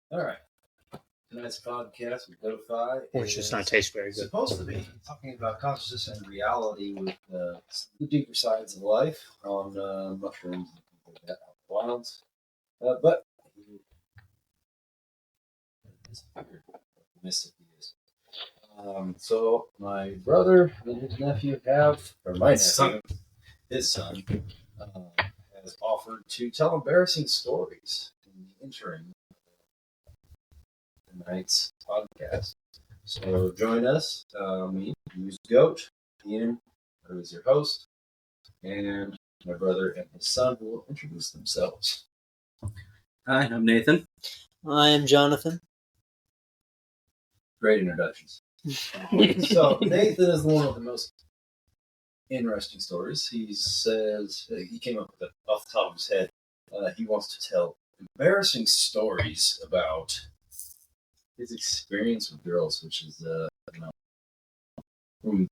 All right. Tonight's podcast with Go-Fi Which does not taste very good. supposed to be talking about consciousness and reality with the deeper sides of life on mushrooms and things like that, wilds. But missed it. So my brother and his nephew his son, has offered to tell embarrassing stories in the interim of tonight's podcast. So join us, me, who's Goat, Ian, who is your host, and my brother and his son, who will introduce themselves. Hi, I'm Nathan. I'm Jonathan. Great introductions. So Nathan is the one with the most interesting stories. He says he came up with it off the top of his head. He wants to tell embarrassing stories about his experience with girls, which is, from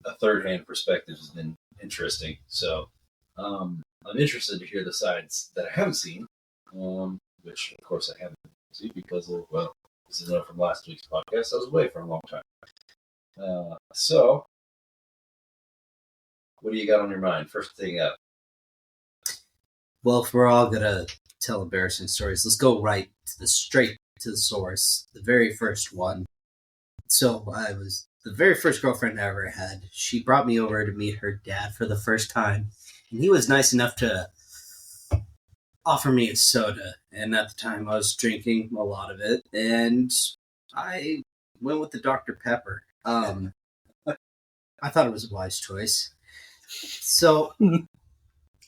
a third-hand perspective, has been interesting. So I'm interested to hear the sides that I haven't seen, which of course I haven't seen because of, well, this is from last week's podcast. I was away for a long time. So what do you got on your mind? First thing up. Well, if we're all gonna tell embarrassing stories, let's go straight to the source. The very first one. So the very first girlfriend I ever had. She brought me over to meet her dad for the first time, and he was nice enough to offer me a soda. And at the time, I was drinking a lot of it, and I went with the Dr. Pepper. I thought it was a wise choice. So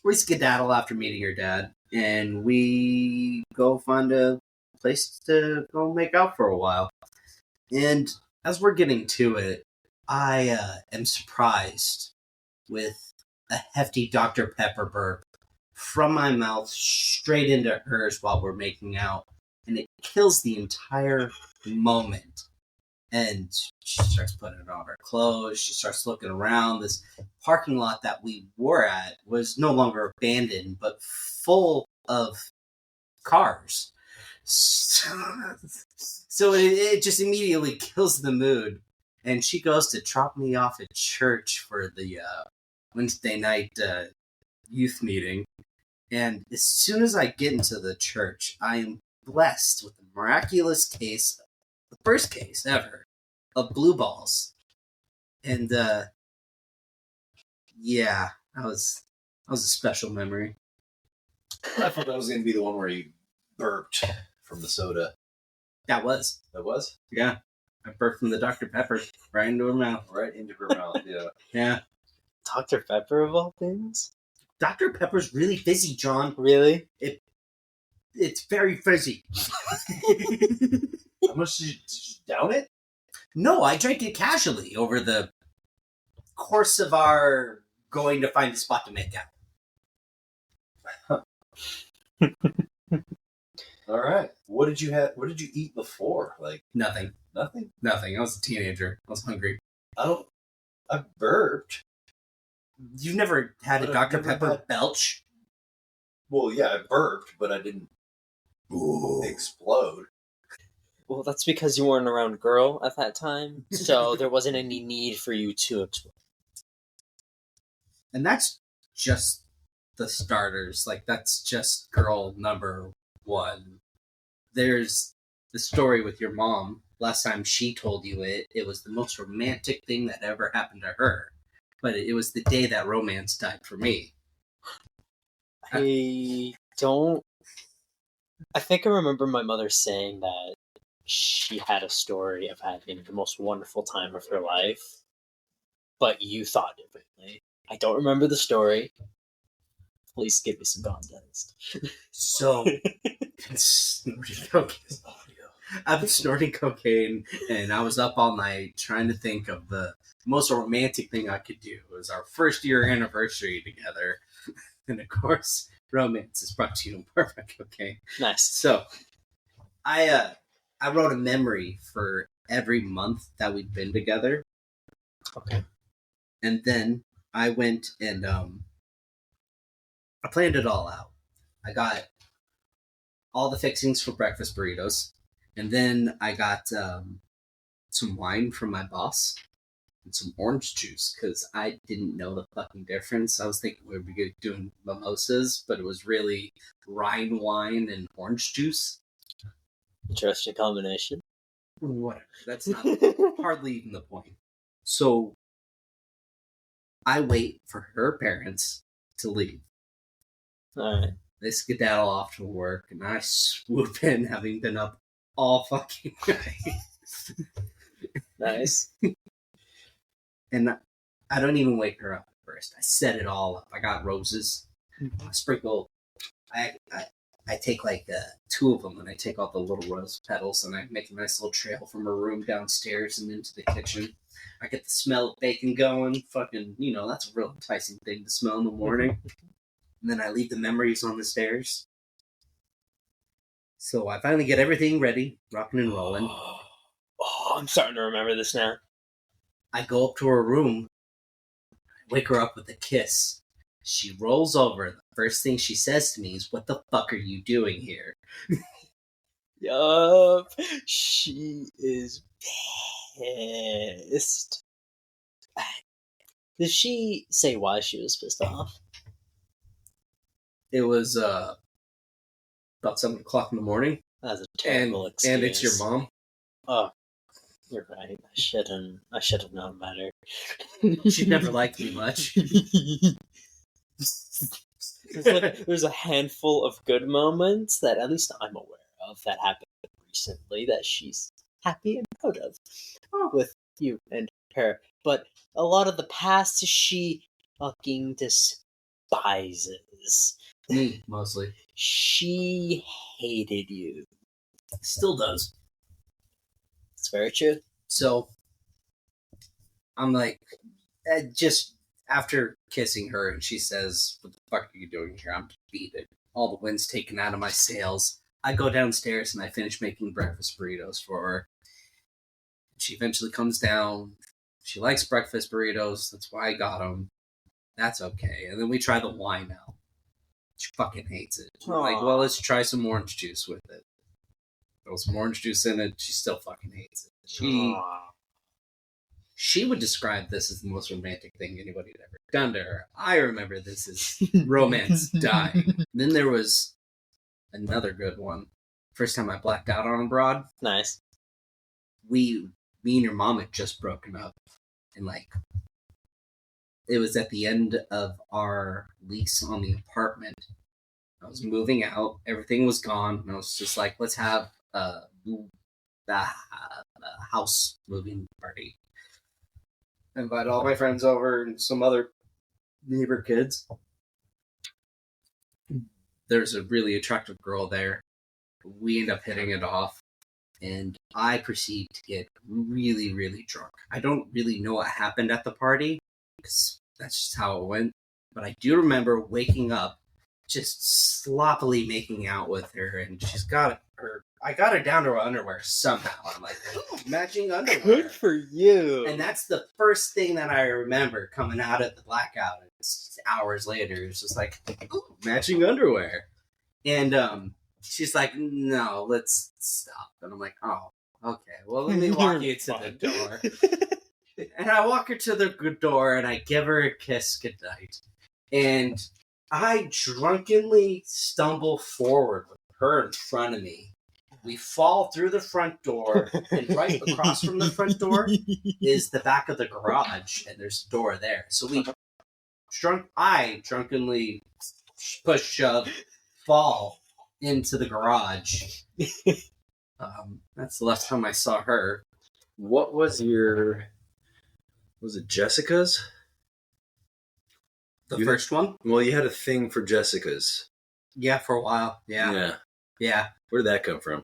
we skedaddle after meeting her dad, and we go find a place to go make out for a while. And as we're getting to it, I am surprised with a hefty Dr. Pepper burp from my mouth straight into hers while we're making out, and it kills the entire moment. And she starts putting on her clothes. She starts looking around. This parking lot that we were at was no longer abandoned, but full of cars. So it just immediately kills the mood. And she goes to drop me off at church for the Wednesday night youth meeting. And as soon as I get into the church, I am blessed with a miraculous case, the first case ever, of blue balls. And yeah, that was a special memory. I thought that was going to be the one where you burped from the soda. That was? Yeah. I burped from the Dr. Pepper right into her mouth. Right into her mouth, yeah. Yeah. Dr. Pepper of all things? Dr. Pepper's really fizzy, John. Really? It's very fizzy. How much did you down it? No, I drank it casually over the course of our going to find a spot to make out. All right. What did you eat before? Like Nothing. Nothing? Nothing. I was a teenager. I was hungry. I burped. You've never had a Dr. Pepper belch? Well, yeah, I burped, but I didn't explode. Well, that's because you weren't around a girl at that time, so there wasn't any need for you to explode. And that's just the starters. Like, that's just girl number one. There's the story with your mom. Last time she told you it was the most romantic thing that ever happened to her. But it was the day that romance died for me. I think I remember my mother saying that she had a story of having the most wonderful time of her life, but you thought differently. I don't remember the story. Please give me some context. So, I've been snorting cocaine, and I was up all night trying to think of the most romantic thing I could do. It was our first year anniversary together. And of course, romance is brought to you in part by cocaine. Nice. So, I wrote a memory for every month that we'd been together. Okay. And then I went and I planned it all out. I got all the fixings for breakfast burritos. And then I got some wine from my boss and some orange juice because I didn't know the fucking difference. I was thinking we would be doing mimosas, but it was really Rhine wine and orange juice. Interesting combination. Whatever. That's not hardly even the point. So I wait for her parents to leave. Alright. They skedaddle off to work, and I swoop in, having been up all fucking night. Nice. And I don't even wake her up at first. I set it all up. I got roses. I sprinkle. I take like 2 of them, and I take all the little rose petals, and I make a nice little trail from her room downstairs and into the kitchen. I get the smell of bacon going. Fucking, that's a real enticing thing to smell in the morning. And then I leave the memories on the stairs. So I finally get everything ready, rocking and rolling. Oh, I'm starting to remember this now. I go up to her room, wake her up with a kiss. She rolls over. The first thing she says to me is, "What the fuck are you doing here?" Yup. She is pissed. Did she say why she was pissed off? It was about 7 o'clock in the morning. That's a terrible excuse. And it's your mom. Oh, you're right. I should have known better. She never liked me much. There's a handful of good moments that at least I'm aware of that happened recently that she's happy and proud of with you and her. But a lot of the past she fucking despises. Me, mostly. She hated you. Still does. It's very true. So, I'm like, just after kissing her, and she says, "What the fuck are you doing here?" I'm defeated. All the wind's taken out of my sails. I go downstairs and I finish making breakfast burritos for her. She eventually comes down. She likes breakfast burritos. That's why I got them. That's okay. And then we try the wine out. She fucking hates it. I'm like, well, let's try some orange juice with it. Throw some orange juice in it. She still fucking hates it. She would describe this as the most romantic thing anybody had ever done to her. I remember this as romance dying. Then there was another good one. First time I blacked out on a broad. Nice. Me and your mom had just broken up. And it was at the end of our lease on the apartment. I was moving out. Everything was gone. And I was just like, let's have a house moving party. I invited all my friends over and some other neighbor kids. There's a really attractive girl there. We end up hitting it off. And I proceed to get really, really drunk. I don't really know what happened at the party, because that's just how it went. But I do remember waking up, just sloppily making out with her, and I got her down to her underwear somehow. I'm like, ooh, matching underwear. Good for you. And that's the first thing that I remember coming out of the blackout. It's hours later, it's just like, ooh, matching underwear. And she's like, no, let's stop. And I'm like, oh, okay. Well, let me walk you to the door. And I walk her to the door, and I give her a kiss goodnight. And I drunkenly stumble forward with her in front of me. We fall through the front door, and right across from the front door is the back of the garage, and there's a door there. So I drunkenly push, shove, fall into the garage. That's the last time I saw her. What was it Jessica's? The first one? Well, you had a thing for Jessica's. Yeah, for a while. Yeah. Where did that come from?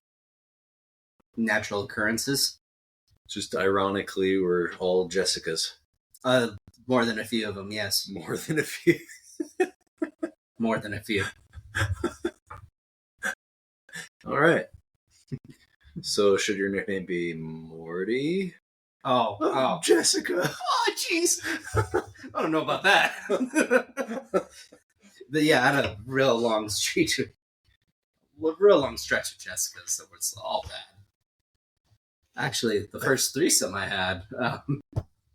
Natural occurrences. Just ironically, we're all Jessicas. More than a few of them, yes. More than a few. More than a few. All right. So, should your nickname be Morty? Oh, Jessica. Oh, jeez. I don't know about that. But yeah, I had a real long streak. real long stretch of Jessica, so it's all bad. Actually, the first threesome I had,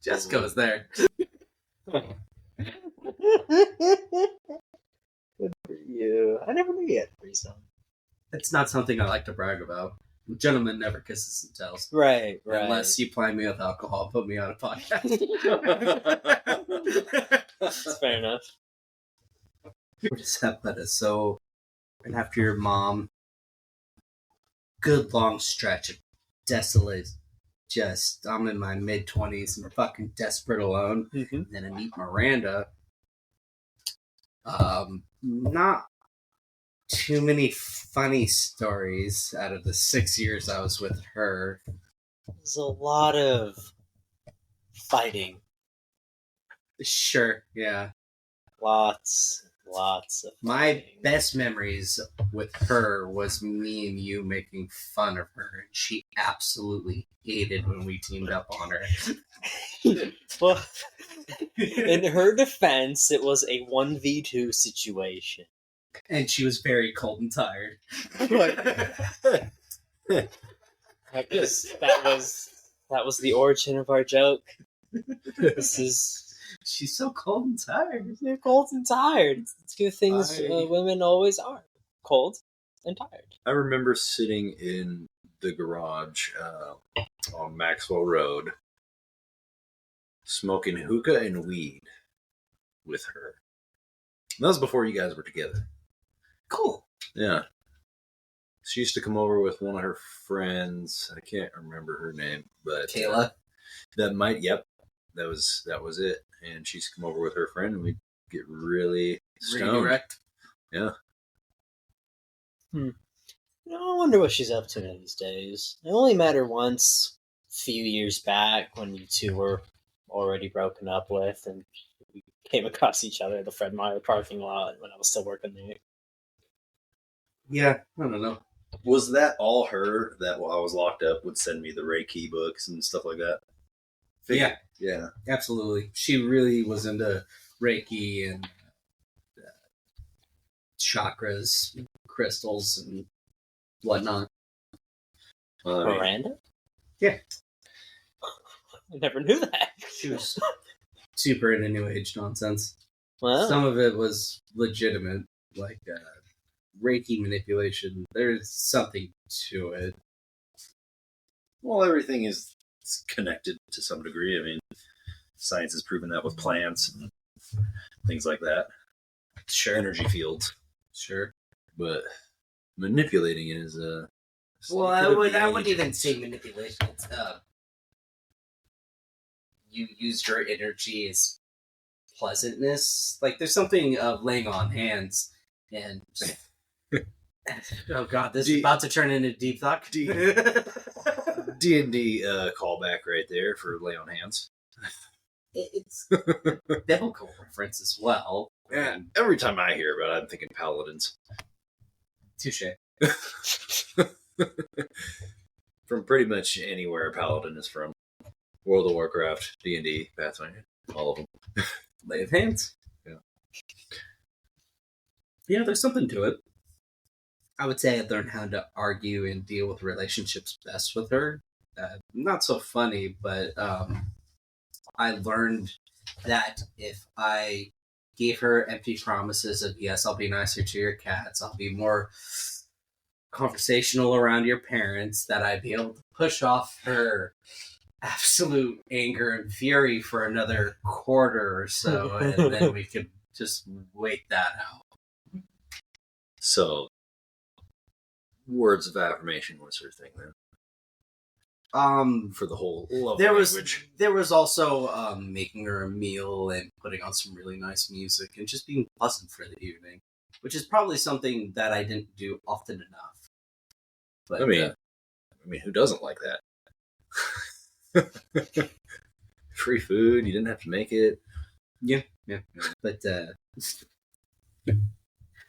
Jessica was there. Good for you. I never knew you had a threesome. It's not something I like to brag about. A gentleman never kisses and tells. Right. Unless you ply me with alcohol, put me on a podcast. That's fair enough. Where does that put us? So, right after your mom, good long stretch of desolate. Just, I'm in my mid-20s and we're fucking desperate alone. Mm-hmm. And then I meet Miranda. Not too many funny stories out of the 6 years I was with her. There's a lot of fighting. Sure, yeah. Lots of My fighting. best memories with her was me and you making fun of her, and she absolutely hated when we teamed up on her. Well, in her defense, it was a 1v2 situation. And she was very cold and tired. That was the origin of our joke. She's so cold and tired. They're cold and tired. It's two things women always are: cold and tired. I remember sitting in the garage on Maxwell Road, smoking hookah and weed with her. That was before you guys were together. Cool. Yeah. She used to come over with one of her friends. I can't remember her name, but Kayla. Yep. That was it. And she used to come over with her friend, and we'd get really stoned. Redirect. Yeah. I wonder what she's up to these days. I only met her once, a few years back, when you two were already broken up with, and we came across each other at the Fred Meyer parking lot when I was still working there. Yeah, I don't know. Was that all her that while I was locked up would send me the Reiki books and stuff like that? Yeah. Yeah. Absolutely. She really was into Reiki and chakras, crystals, and whatnot. Miranda? Yeah. I never knew that. She was super into New Age nonsense. Well, Some of it was legitimate, like Reiki manipulation. There's something to it. Well, everything is connected to some degree. I mean, science has proven that with plants and things like that. Sure. Energy fields. Sure. But manipulating it is Well, I wouldn't even say manipulation. It's you use your energy as pleasantness. Like there's something of laying on hands and. Oh god, this is about to turn into deep thought. D&D callback right there for lay on hands. It's biblical reference as well. Yeah, every time I hear about it, I'm thinking paladins. Touche. From pretty much anywhere a paladin is from. World of Warcraft, D&D, Pathfinder, all of them. Lay of hands. Yeah. Yeah, there's something to it. I would say I learned how to argue and deal with relationships best with her. Not so funny, but I learned that if I gave her empty promises of, yes, I'll be nicer to your cats, I'll be more conversational around your parents, that I'd be able to push off her absolute anger and fury for another quarter or so, and then we could just wait that out. So, words of affirmation was her thing then. For the whole love language. There was also making her a meal and putting on some really nice music and just being pleasant for the evening, which is probably something that I didn't do often enough. But, I mean, who doesn't like that? Free food, you didn't have to make it. Yeah. But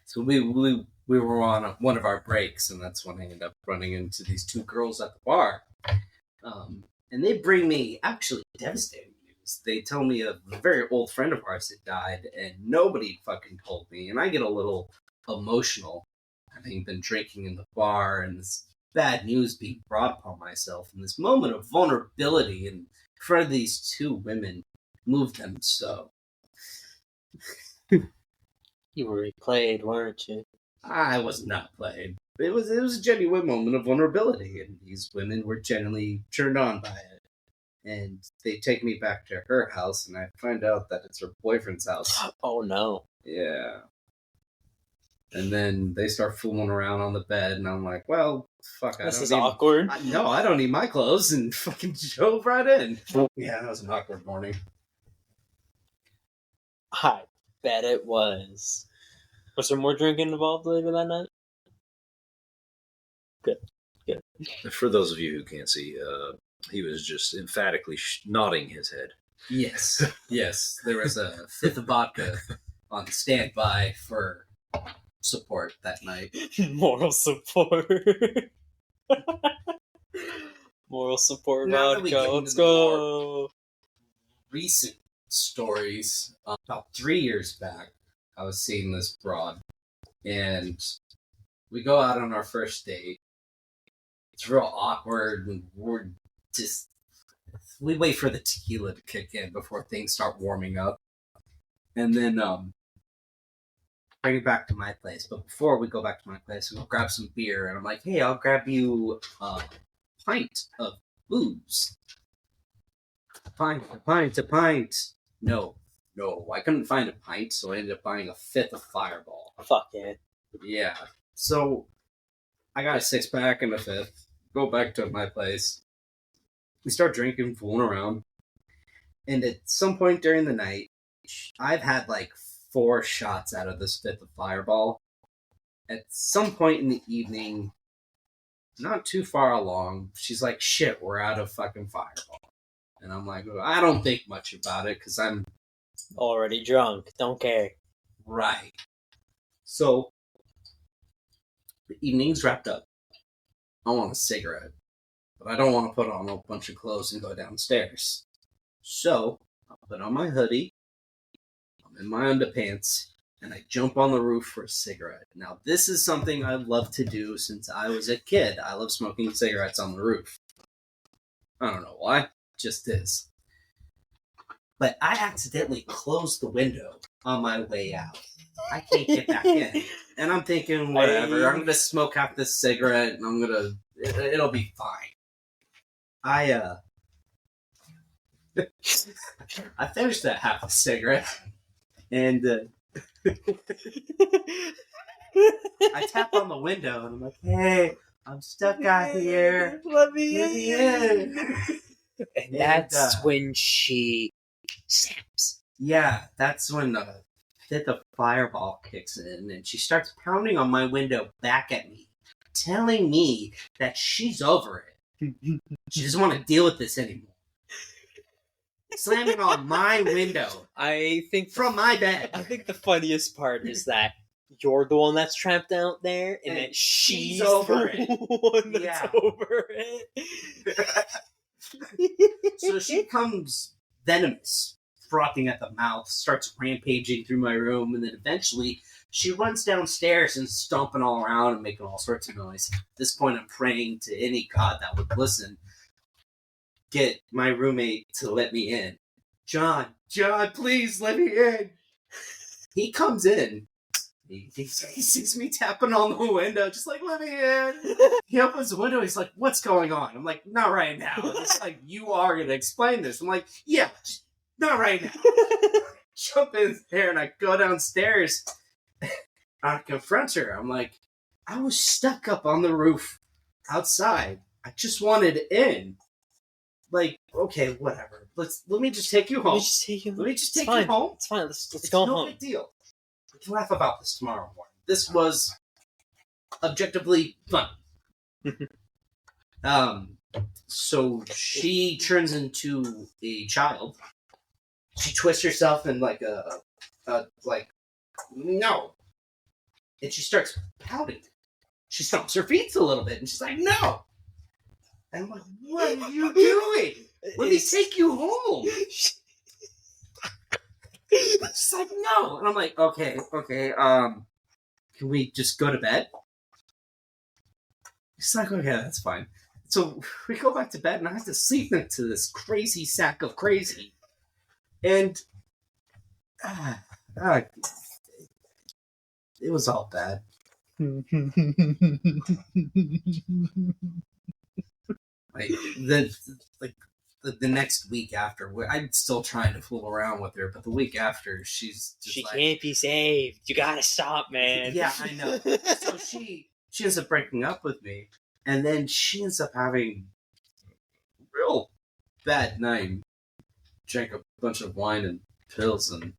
so we were on one of our breaks, and that's when I ended up running into these two girls at the bar. And they bring me actually devastating news. They tell me a very old friend of ours had died, and nobody fucking told me. And I get a little emotional having been drinking in the bar and this bad news being brought upon myself, and this moment of vulnerability in front of these two women moved them so. You were replayed, weren't you? I was not played. It was a genuine moment of vulnerability, and these women were genuinely turned on by it. And they take me back to her house, and I find out that it's her boyfriend's house. Oh no. Yeah. And then they start fooling around on the bed, and I'm like, well, fuck, This is awkward. No, I don't need my clothes, and fucking drove right in. Yeah, that was an awkward morning. I bet it was. Was there more drinking involved later that night? Good. For those of you who can't see, he was just emphatically nodding his head. Yes, yes. There was a fifth of vodka on standby for support that night. Moral support. Moral support Now that we vodka. get Let's into the go. Recent stories. About 3 years back, I was seeing this broad, and we go out on our first date. It's real awkward, and we wait for the tequila to kick in before things start warming up. And then bring it back to my place. But before we go back to my place, we'll grab some beer, and I'm like, hey, I'll grab you a pint of booze. A pint. No, I couldn't find a pint, so I ended up buying a fifth of Fireball. Fuck it. Yeah. So I got a 6-pack and a fifth. Go back to my place. We start drinking, fooling around. And at some point during the night, I've had like 4 shots out of this fifth of Fireball. At some point in the evening, not too far along, she's like, shit, we're out of fucking Fireball. And I'm like, I don't think much about it because I'm already drunk. Don't care. right. So the evening's wrapped up. I want a cigarette, but I don't want to put on a bunch of clothes and go downstairs. So I put on my hoodie, I'm in my underpants, and I jump on the roof for a cigarette. Now, this is something I've loved to do since I was a kid. I love smoking cigarettes on the roof. I don't know why, just is. But I accidentally closed the window on my way out. I can't get back in. And I'm thinking, whatever, I'm going to smoke half this cigarette, and it'll be fine. I finished that half a cigarette, and I tap on the window, and I'm like, hey, I'm stuck out here. Let me in. And that's And, when she snaps. Yeah, that's when the fifth of Fireball kicks in, and she starts pounding on my window back at me, telling me that she's over it. She doesn't want to deal with this anymore. Slamming on my window I think from my bed. I think the funniest part is that you're the one that's trapped out there, and that she's over the it. one that's Yeah. over it. So she comes venomous, frothing at the mouth, starts rampaging through my room, and then eventually she runs downstairs and stomping all around and making all sorts of noise. At this point, I'm praying to any god that would listen, get my roommate to let me in. John, please let me in. He comes in. He sees me tapping on the window, just like, let me in. He opens the window. He's like, what's going on? I'm like, not right now. It's like, you are going to explain this. I'm like, yeah, just not right now. Jump in there, and I go downstairs. I confront her. I'm like, I was stuck up on the roof outside. I just wanted in. Like, okay, whatever. Let me just take you home. Let me just take you home. It's fine. Let's It's go no home. big deal. We can laugh about this tomorrow morning. This was objectively fun. So she turns into a child. She twists herself in like like, no. And she starts pouting. She stomps her feet a little bit, and she's like, no. And I'm like, what are you doing? Let me take you home. She's like, no. And I'm like, okay, can we just go to bed? She's like, okay, that's fine. So we go back to bed, and I have to sleep into this crazy sack of crazy. And it was all bad. The next week after, I'm still trying to fool around with her, but the week after, she's just she can't be saved. You gotta stop, man. Yeah, I know. So she ends up breaking up with me, and then she ends up having a real bad night. Drank a bunch of wine and pills, and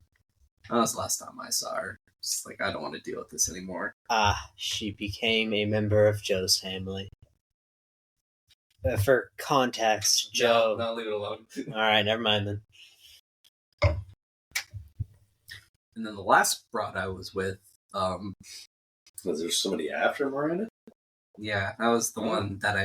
that was the last time I saw her. It's like, I don't want to deal with this anymore. She became a member of Joe's family. For context, Joe... No, leave it alone. Alright, never mind then. And then the last broad I was with, was there somebody after Miranda? Yeah, that was the one that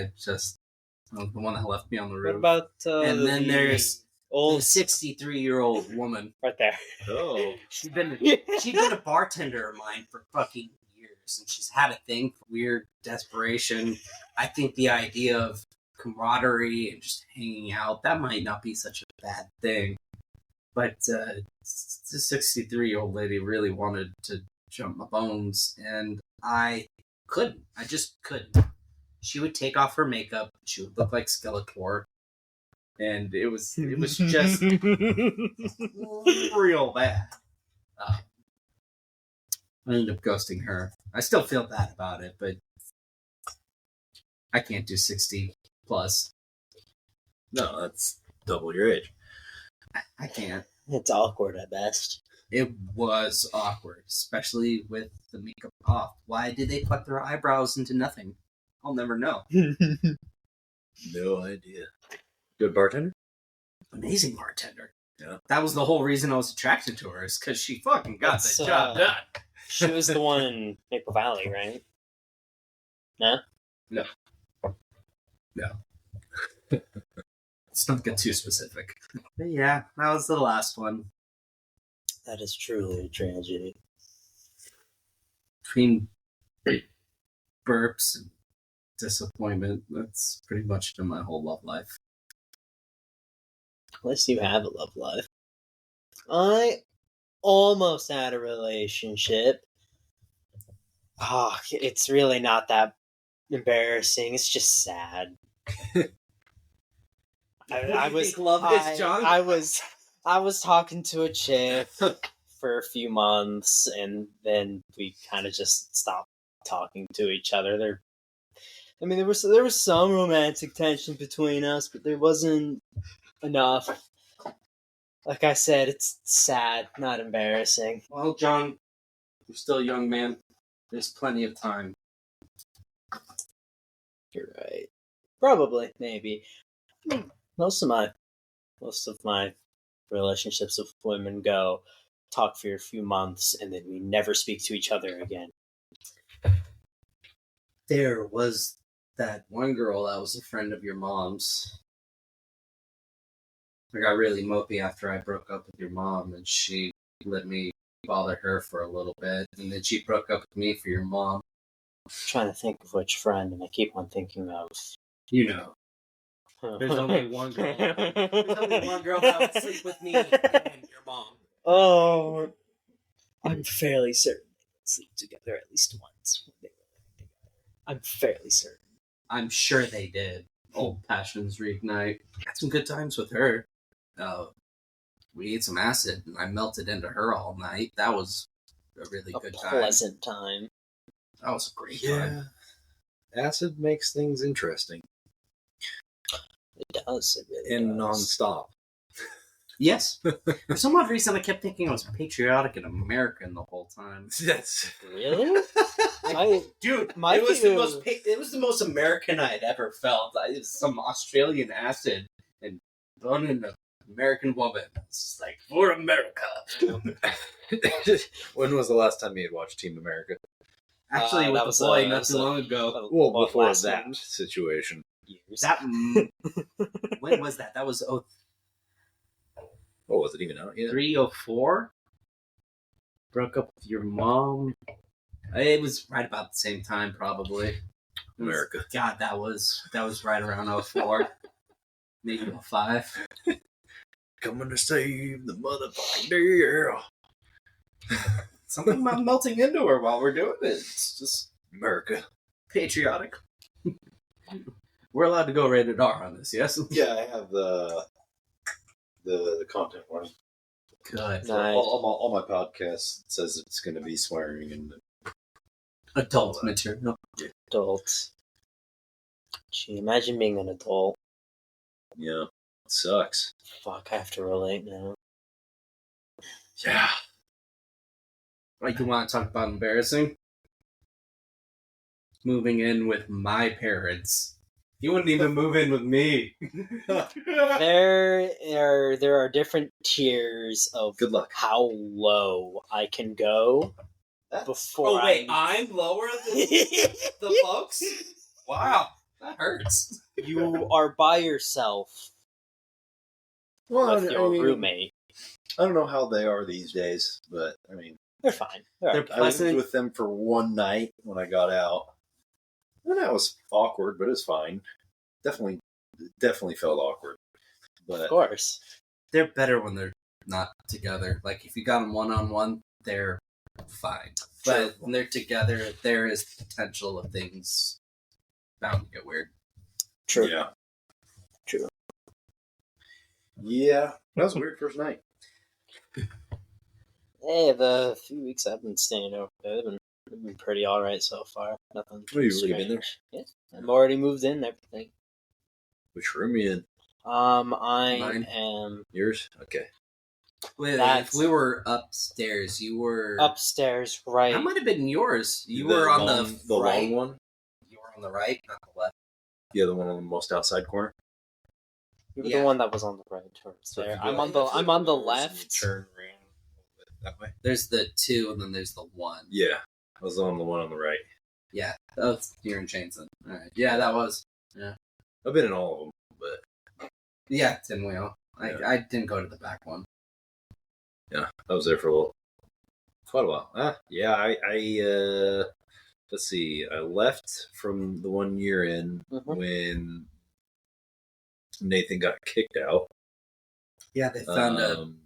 the one that left me on the roof. What about, and then there's old 63-year-old woman. right there. Oh. She'd been a bartender of mine for fucking years, and she's had a thing for weird desperation. I think the idea of camaraderie and just hanging out, that might not be such a bad thing. But the 63-year-old lady really wanted to jump my bones, and I couldn't. I just couldn't. She would take off her makeup. She would look like Skeletor. And it was just real bad. I ended up ghosting her. I still feel bad about it, but I can't do 60 plus. No, that's double your age. I can't. It's awkward at best. It was awkward, especially with the makeup off. Why did they pluck their eyebrows into nothing? I'll never know. No idea. Good bartender? Amazing bartender. Yeah. That was the whole reason I was attracted to her, is because she fucking got the job done. She was the one in Maple Valley, right? No? No. Let's not get too specific. But yeah, that was the last one. That is truly a tragedy. Between burps and disappointment, that's pretty much been my whole love life. At least you have a love life. I almost had a relationship. Oh, it's really not that embarrassing. It's just sad. I was talking to a chick for a few months, and then we kind of just stopped talking to each other. There was some romantic tension between us, but there wasn't enough. Like I said, it's sad, not embarrassing. Well, John, you're still a young man. There's plenty of time. You're right. Probably, maybe. Most of my relationships with women go talk for a few months, and then we never speak to each other again. There was that one girl that was a friend of your mom's. I got really mopey after I broke up with your mom, and she let me bother her for a little bit, and then she broke up with me for your mom. I'm trying to think of which friend, and I keep on thinking of... You know. There's only one girl. There's only one girl that would sleep with me and your mom. Oh, I'm fairly certain they would sleep together at least once when they were living together. I'm fairly certain. I'm sure they did. Old passions reignite. Had some good times with her. We ate some acid, and I melted into her all night. That was a really good time. A pleasant time. That was a great time. Acid makes things interesting. It does. It really And does. non-stop. Yes. For some odd reason, I kept thinking I was patriotic and American the whole time. That's Really? Dude, it was the most American I'd ever felt. It was some Australian acid and bone in an American woman. It's like, for America. When was the last time you had watched Team America? Actually, with that the was, boy that not was too a- long ago. Well, before last that one. situation. Years. That when was that? That was Oh, was it even out yet? 0304. Broke up with your mom. It was right about the same time, probably. America. God, that was right around 04. Maybe 05. Coming to save the motherfucking day. Something about melting into her while we're doing it. It's just America. patriotic. We're allowed to go rated R on this, yes? Yeah, I have the content warning. Good. Nice. All my podcasts says it's going to be swearing and Adult material. Adults. Gee, imagine being an adult. yeah, it sucks. Fuck, I have to relate now. Yeah. Like, you want to talk about embarrassing? Moving in with my parents. You wouldn't even move in with me. There are different tiers of Good luck. how low I can go before I'm lower than the folks? Wow, that hurts. you are by yourself Well, with your roommate. I don't know how they are these days, but I mean, They're fine. They're They're I lived pleasant. with them for one night when I got out. And that was awkward, but it was fine. Definitely felt awkward. of But course. They're better when they're not together. Like, if you got them one-on-one, they're fine. But when they're together, there is potential of things bound to get weird. True. yeah. True. Yeah. That was a weird first night. Hey, the few weeks I've been staying over there, they've been pretty alright so far. Nothing. Oh, you've strange. already been there? Yeah. I'm already moved in and everything. Which room you in? I Mine. am Yours? Okay. Wait, That's- if we were upstairs, you were... upstairs, right? I might have been yours. You were on the right. long one? You were on the right, not the left. Yeah, the one on the most outside corner. You were Yeah. the one that was on the right towards So if there. you go I'm on the reverse and left. Turn around that way. There's the 2, and then there's the 1. Yeah. I was on the one on the right. Yeah, that was you're in Chainson. All right. Yeah, that was. I've been in all of them, but Yeah, Tin Wheel. Yeah. I didn't go to the back one. yeah, I was there for quite a while. Yeah, I let's see, I left from the one year in Mhm. when Nathan got kicked out. Yeah, they found a Um,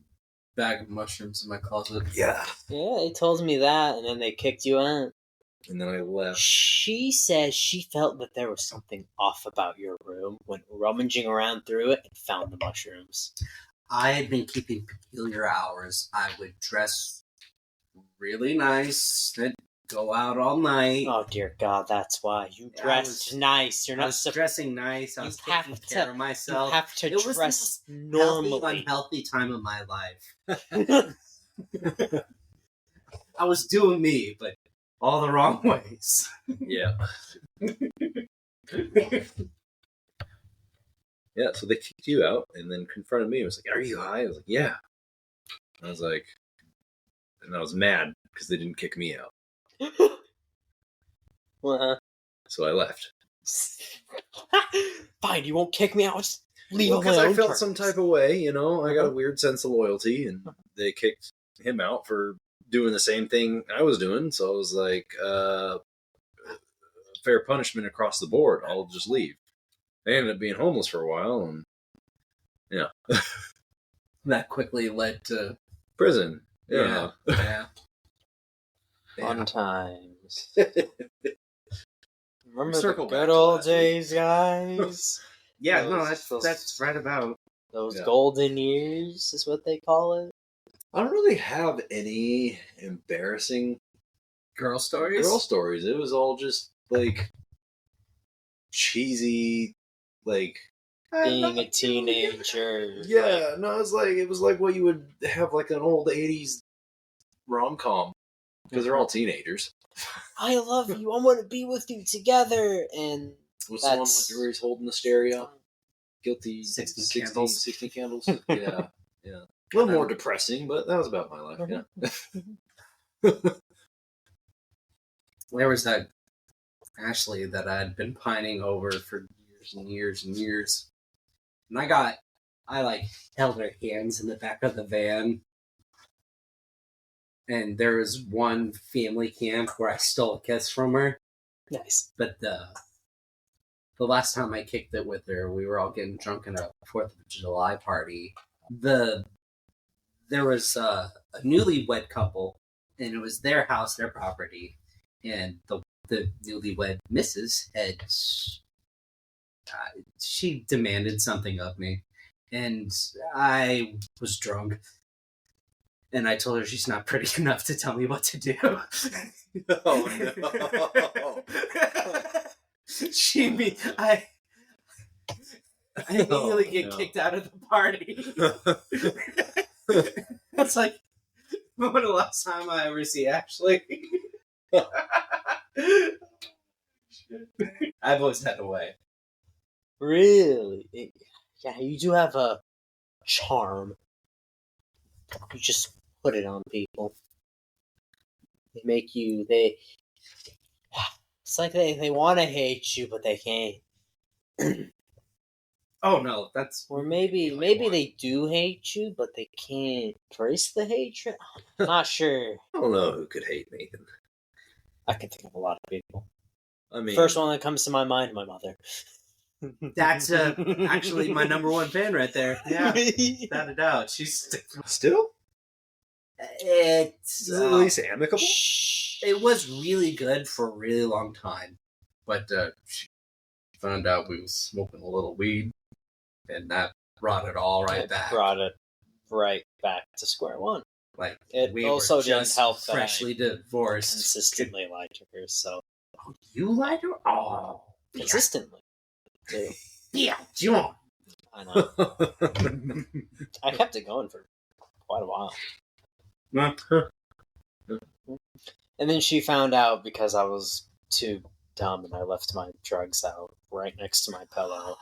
bag of mushrooms in my closet. yeah, Yeah, they told me that, and then they kicked you out. and then I left. She says she felt that there was something off about your room, went rummaging around through it, and found the mushrooms. I had been keeping peculiar hours. I would dress really nice and go out all night. Oh dear God, that's why you I dressed was- nice. You're I not was supposed. dressing nice. I You was have taking to- care of You myself. have to It was the dress Healthy, normally. unhealthy time of my life. I was doing me, but all the wrong ways. Yeah. Yeah, so they kicked you out and then confronted me. It was like, "Are you high?" I was like, "Yeah." I was like, and I was mad because they didn't kick me out. Well, So I left. fine, you won't kick me out. Just leave Well, on my because I own felt terms. some type of way, you know. I got a weird sense of loyalty, and they kicked him out for doing the same thing I was doing. So I was like, fair punishment across the board. I'll just leave. I ended up being homeless for a while, and That quickly led to prison. Yeah. yeah. Fun times. Remember the Circle back good to old last week. days, guys? Yeah, no, Those- that's right about. Those Yeah. golden years is what they call it. I don't really have any embarrassing Girl stories? girl stories. It was all just like cheesy, like Being a teenager. Yeah, no, it was like what you would have like an old '80s rom com because they're all teenagers. I love you. I want to be with you together. And What's the one That's- where Jerry's holding the stereo? Guilty 16 candles. 16 candles. Yeah, yeah. A little more depressing, but that was about my life. Yeah. There was that Ashley that I'd been pining over for years and years and years. And I like held her hands in the back of the van. And there was one family camp where I stole a kiss from her. nice. But the the last time I kicked it with her, we were all getting drunk in a 4th of July party. There was a newlywed couple, and it was their house, their property, and the newlywed missus had she demanded something of me, and I was drunk, and I told her she's not pretty enough to tell me what to do. Oh no! I immediately get kicked out of the party. That's like when the last time I ever see Ashley. I've always had a way. Really? Yeah, you do have a charm. You just put it on people. They make you. It's like they want to hate you, but they can't. Oh no, that's Or maybe they do hate you, but they can't trace the hatred. I'm not sure. I don't know who could hate Nathan. I can think of a lot of people. I mean, First one that comes to my mind, my mother. that's actually my number one fan right there. Yeah, without a doubt. She's still. It's Is it at least amicable? It was really good for a really long time, but she found out we was smoking a little weed, and that brought it all right back. Brought it right back to square one. Like It we also were didn't just help that I freshly divorced. consistently lied to her. So Oh, you lied to her? Oh, consistently, too. yeah, John. I know. I kept it going for quite a while. And then she found out because I was too dumb and I left my drugs out right next to my pillow.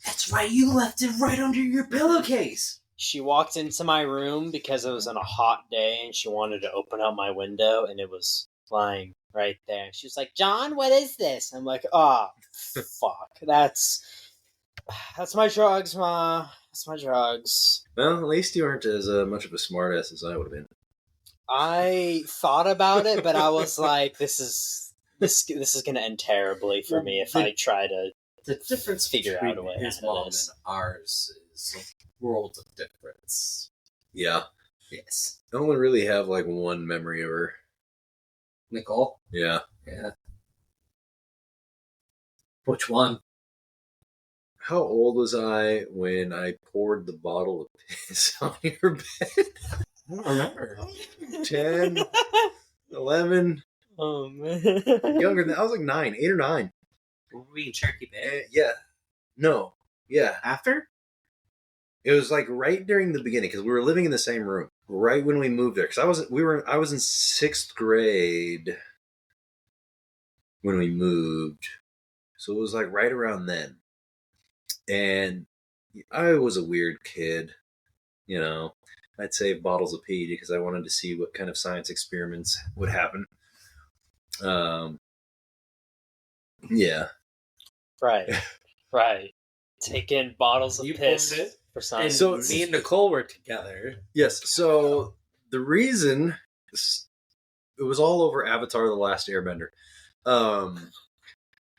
That's right, you left it right under your pillowcase. She walked into my room because it was on a hot day and she wanted to open up my window and it was lying right there. She was like, "John, what is this?" I'm like, "Oh, fuck. That's my drugs, Ma. That's my drugs." Well, at least you weren't as much of a smartass as I would have been. I thought about it, but I was like, this is going to end terribly for me if I try to The difference figure between out a way his out of mom this. and ours is a world of difference. Yeah. Yes. I only really have like one memory of her. Nicole? Yeah. Yeah. Which one? How old was I when I poured the bottle of piss on your bed? I don't remember. 10, 11, Oh, man. younger than I was like 9, 8 or 9. Were we in Cherokee Bay? Yeah. No. Yeah. After? It was like right during the beginning because we were living in the same room right when we moved there. Because I was in 6th grade when we moved, so it was like right around then. And I was a weird kid, you know. I'd save bottles of pee because I wanted to see what kind of science experiments would happen. Yeah. Right. Take in bottles of You piss poured it? for And some. So- me and Nicole were together. Yes. So the reason it was all over Avatar: The Last Airbender,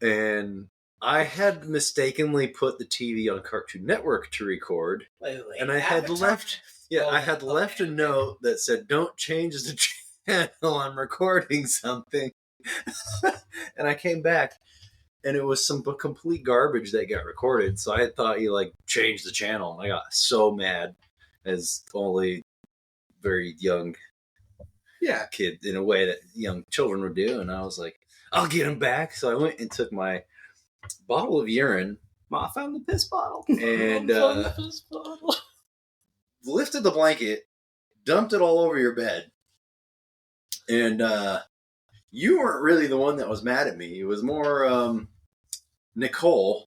and I had mistakenly put the TV on Cartoon Network to record, Wait, and I had left. Yeah, I had left a note that said, "Don't change the channel. I'm recording something." And I came back, and it was some complete garbage that got recorded. So I thought you like changed the channel, and I got so mad, as only very young, kid in a way that young children would do. And I was like, "I'll get him back." So I went and took my bottle of urine. Ma found the piss bottle. And lifted the blanket, dumped it all over your bed. And you weren't really the one that was mad at me. It was more Nicole.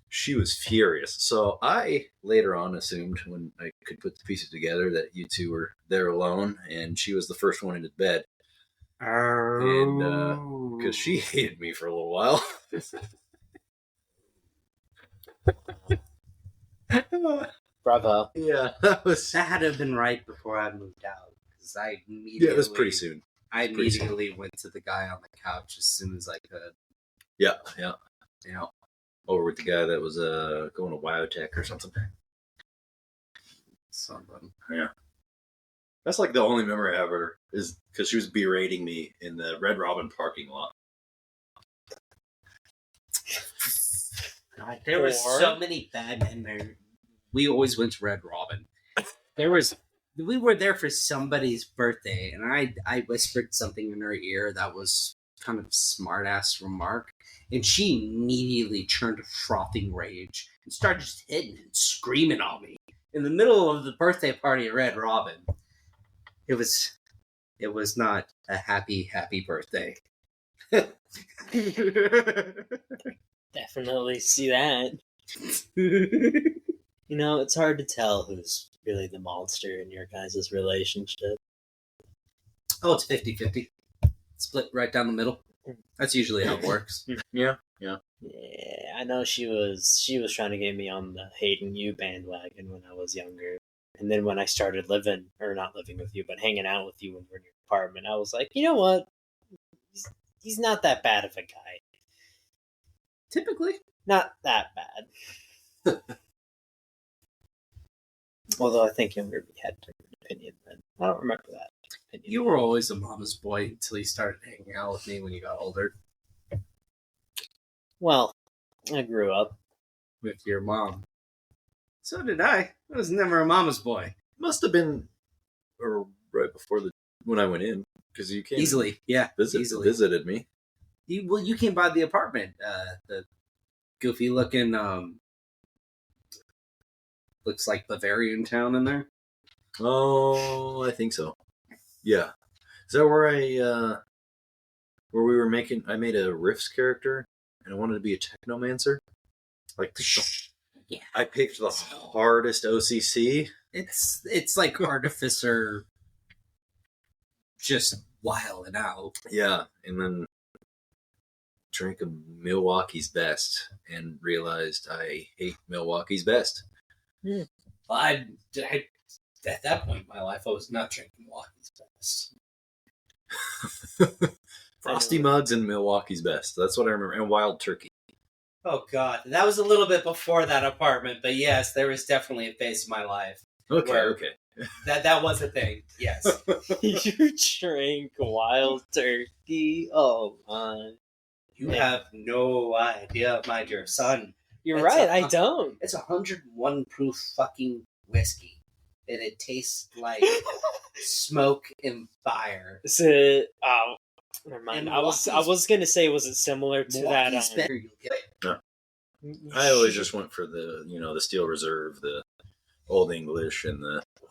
She was furious. So I later on assumed, when I could put the pieces together, that you two were there alone, and she was the first one into bed. And because she hated me for a little while. Bravo. Yeah, that That had to have been right before I moved out. Because I immediately... Yeah, it was pretty soon. I immediately went to the guy on the couch as soon as I could. Yeah. You know, over with the guy that was going to Biotech or something. Something. Yeah. That's like the only memory I have of her, is because she was berating me in the Red Robin parking lot. God, there were so many bad men there. We always went to Red Robin. We were there for somebody's birthday, and I whispered something in her ear that was kind of smart-ass remark, and she immediately turned to frothing rage and started just hitting and screaming on me in the middle of the birthday party at Red Robin. It was not a happy birthday. Definitely see that. It's hard to tell who's really the monster in your guys' relationship. Oh, it's 50-50. Split right down the middle. That's usually how it works. Yeah. Yeah, I know she was trying to get me on the hating you bandwagon when I was younger. And then when I started not living with you, but hanging out with you when we're in your apartment, I was like, you know what? He's not that bad of a guy. Typically. Not that bad. Although I think younger we had a different opinion then. I don't remember that opinion. You were always a mama's boy until you started hanging out with me when you got older. Well, I grew up with your mom. So did I. I was never a mama's boy. Must have been right before when I went in, because you came easily, yeah, visited me. You came by the apartment. The goofy looking looks like Bavarian town in there. Oh, I think so. Yeah, is that where where we were making? I made a Riffs character, and I wanted to be a technomancer. Like, yeah, I picked the hardest OCC. It's like Artificer, just wilding out. Yeah, and then drank a Milwaukee's Best and realized I hate Milwaukee's Best. Yeah. I at that point in my life, I was not drinking Milwaukee's Best. Frosty Mugs and Milwaukee's Best. That's what I remember. And Wild Turkey. Oh, God. That was a little bit before that apartment, but yes, there was definitely a phase of my life. Okay. That was a thing, yes. You drank Wild Turkey? Oh, my. You have no idea, my dear son. You're right, I don't. It's 101 proof fucking whiskey. And it tastes like smoke and fire. Is it... Oh, never mind. I was going to say, was it similar to that? No. I always just went for the, the Steel Reserve, the Old English, and the... Oh,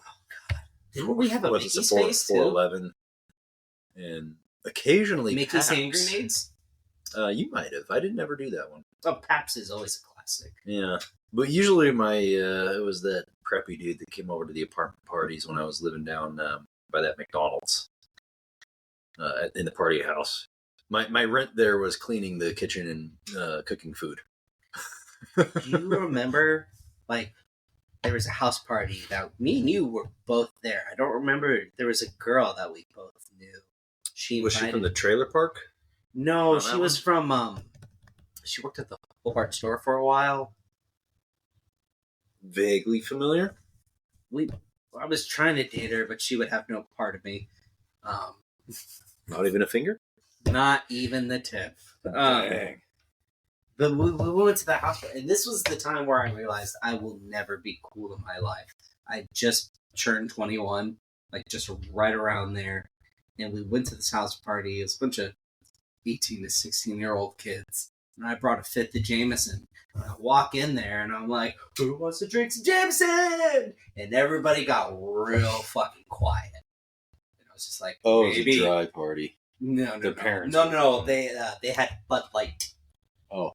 God. Didn't we have a Mickey's face, too? 411. And occasionally Mickey's Pabst. hand grenades? You might have. I didn't ever do that one. Oh, Pabst is always a classic. Yeah. But usually it was that preppy dude that came over to the apartment parties when I was living down by that McDonald's in the party house. My rent there was cleaning the kitchen and cooking food. Do you remember, there was a house party that me and you were both there. I don't remember. There was a girl that we both knew. Was she from the trailer park? No, she was from, she worked at the Hobart store for a while. Vaguely familiar. I was trying to date her, but she would have no part of me. Not even a finger? Not even the tip. Dang. But we went to the house, and this was the time where I realized I will never be cool in my life. I just turned 21, just right around there, and we went to this house party. It was a bunch of 18 to 16-year-old kids, and I brought a fifth of Jameson. And I walk in there, and I'm like, who wants to drink some Jameson? And everybody got real fucking quiet. And I was just like, oh, it was a dry party. No, the parents. No. They had Bud Light. Oh.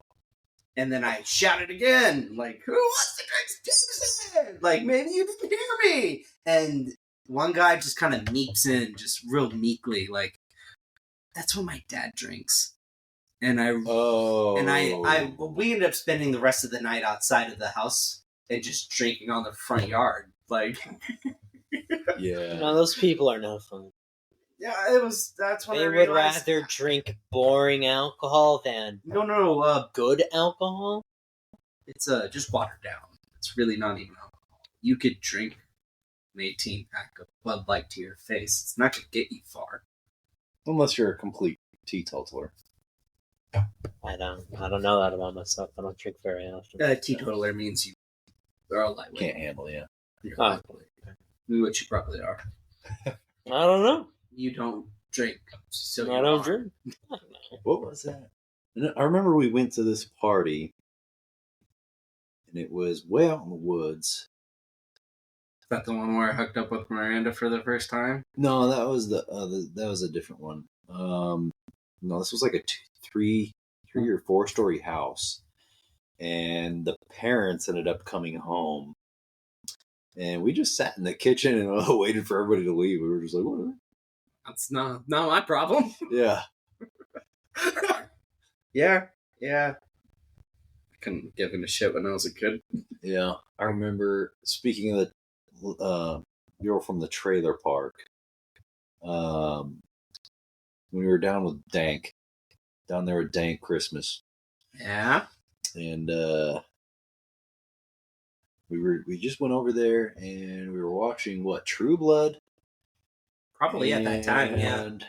And then I shouted again, like, who wants to drink Jameson? Like, maybe you didn't hear me. And one guy just kind of meeps in, just real meekly, like, that's what my dad drinks. And we ended up spending the rest of the night outside of the house and just drinking on the front yard. Yeah. No, those people are no fun. Yeah, that's when they would rather drink boring alcohol than no, good alcohol. It's just watered down. It's really not even alcohol. You could drink an 18-pack of Bud Light to your face. It's not going to get you far. Unless you're a complete teetotaler. I don't know that about myself. I don't drink very often. Teetotaler means you are a lightweight. Can't handle, yeah. You're a lightweight. Which you probably are. I don't know. You don't drink. So I don't drink. What was that? I remember we went to this party, and it was way out in the woods. Is that the one where I hooked up with Miranda for the first time? No, that was that was a different one. No, this was like a three or 4-story house, and the parents ended up coming home, and we just sat in the kitchen and waited for everybody to leave. We were just like, whatever. That's not my problem. Yeah. Yeah. I couldn't give a shit when I was a kid. Yeah, I remember. Speaking of the girl from the trailer park, when we were down with Dank, down there with Dank Christmas, Yeah. and we just went over there and we were watching True Blood. Probably at that time, yeah. And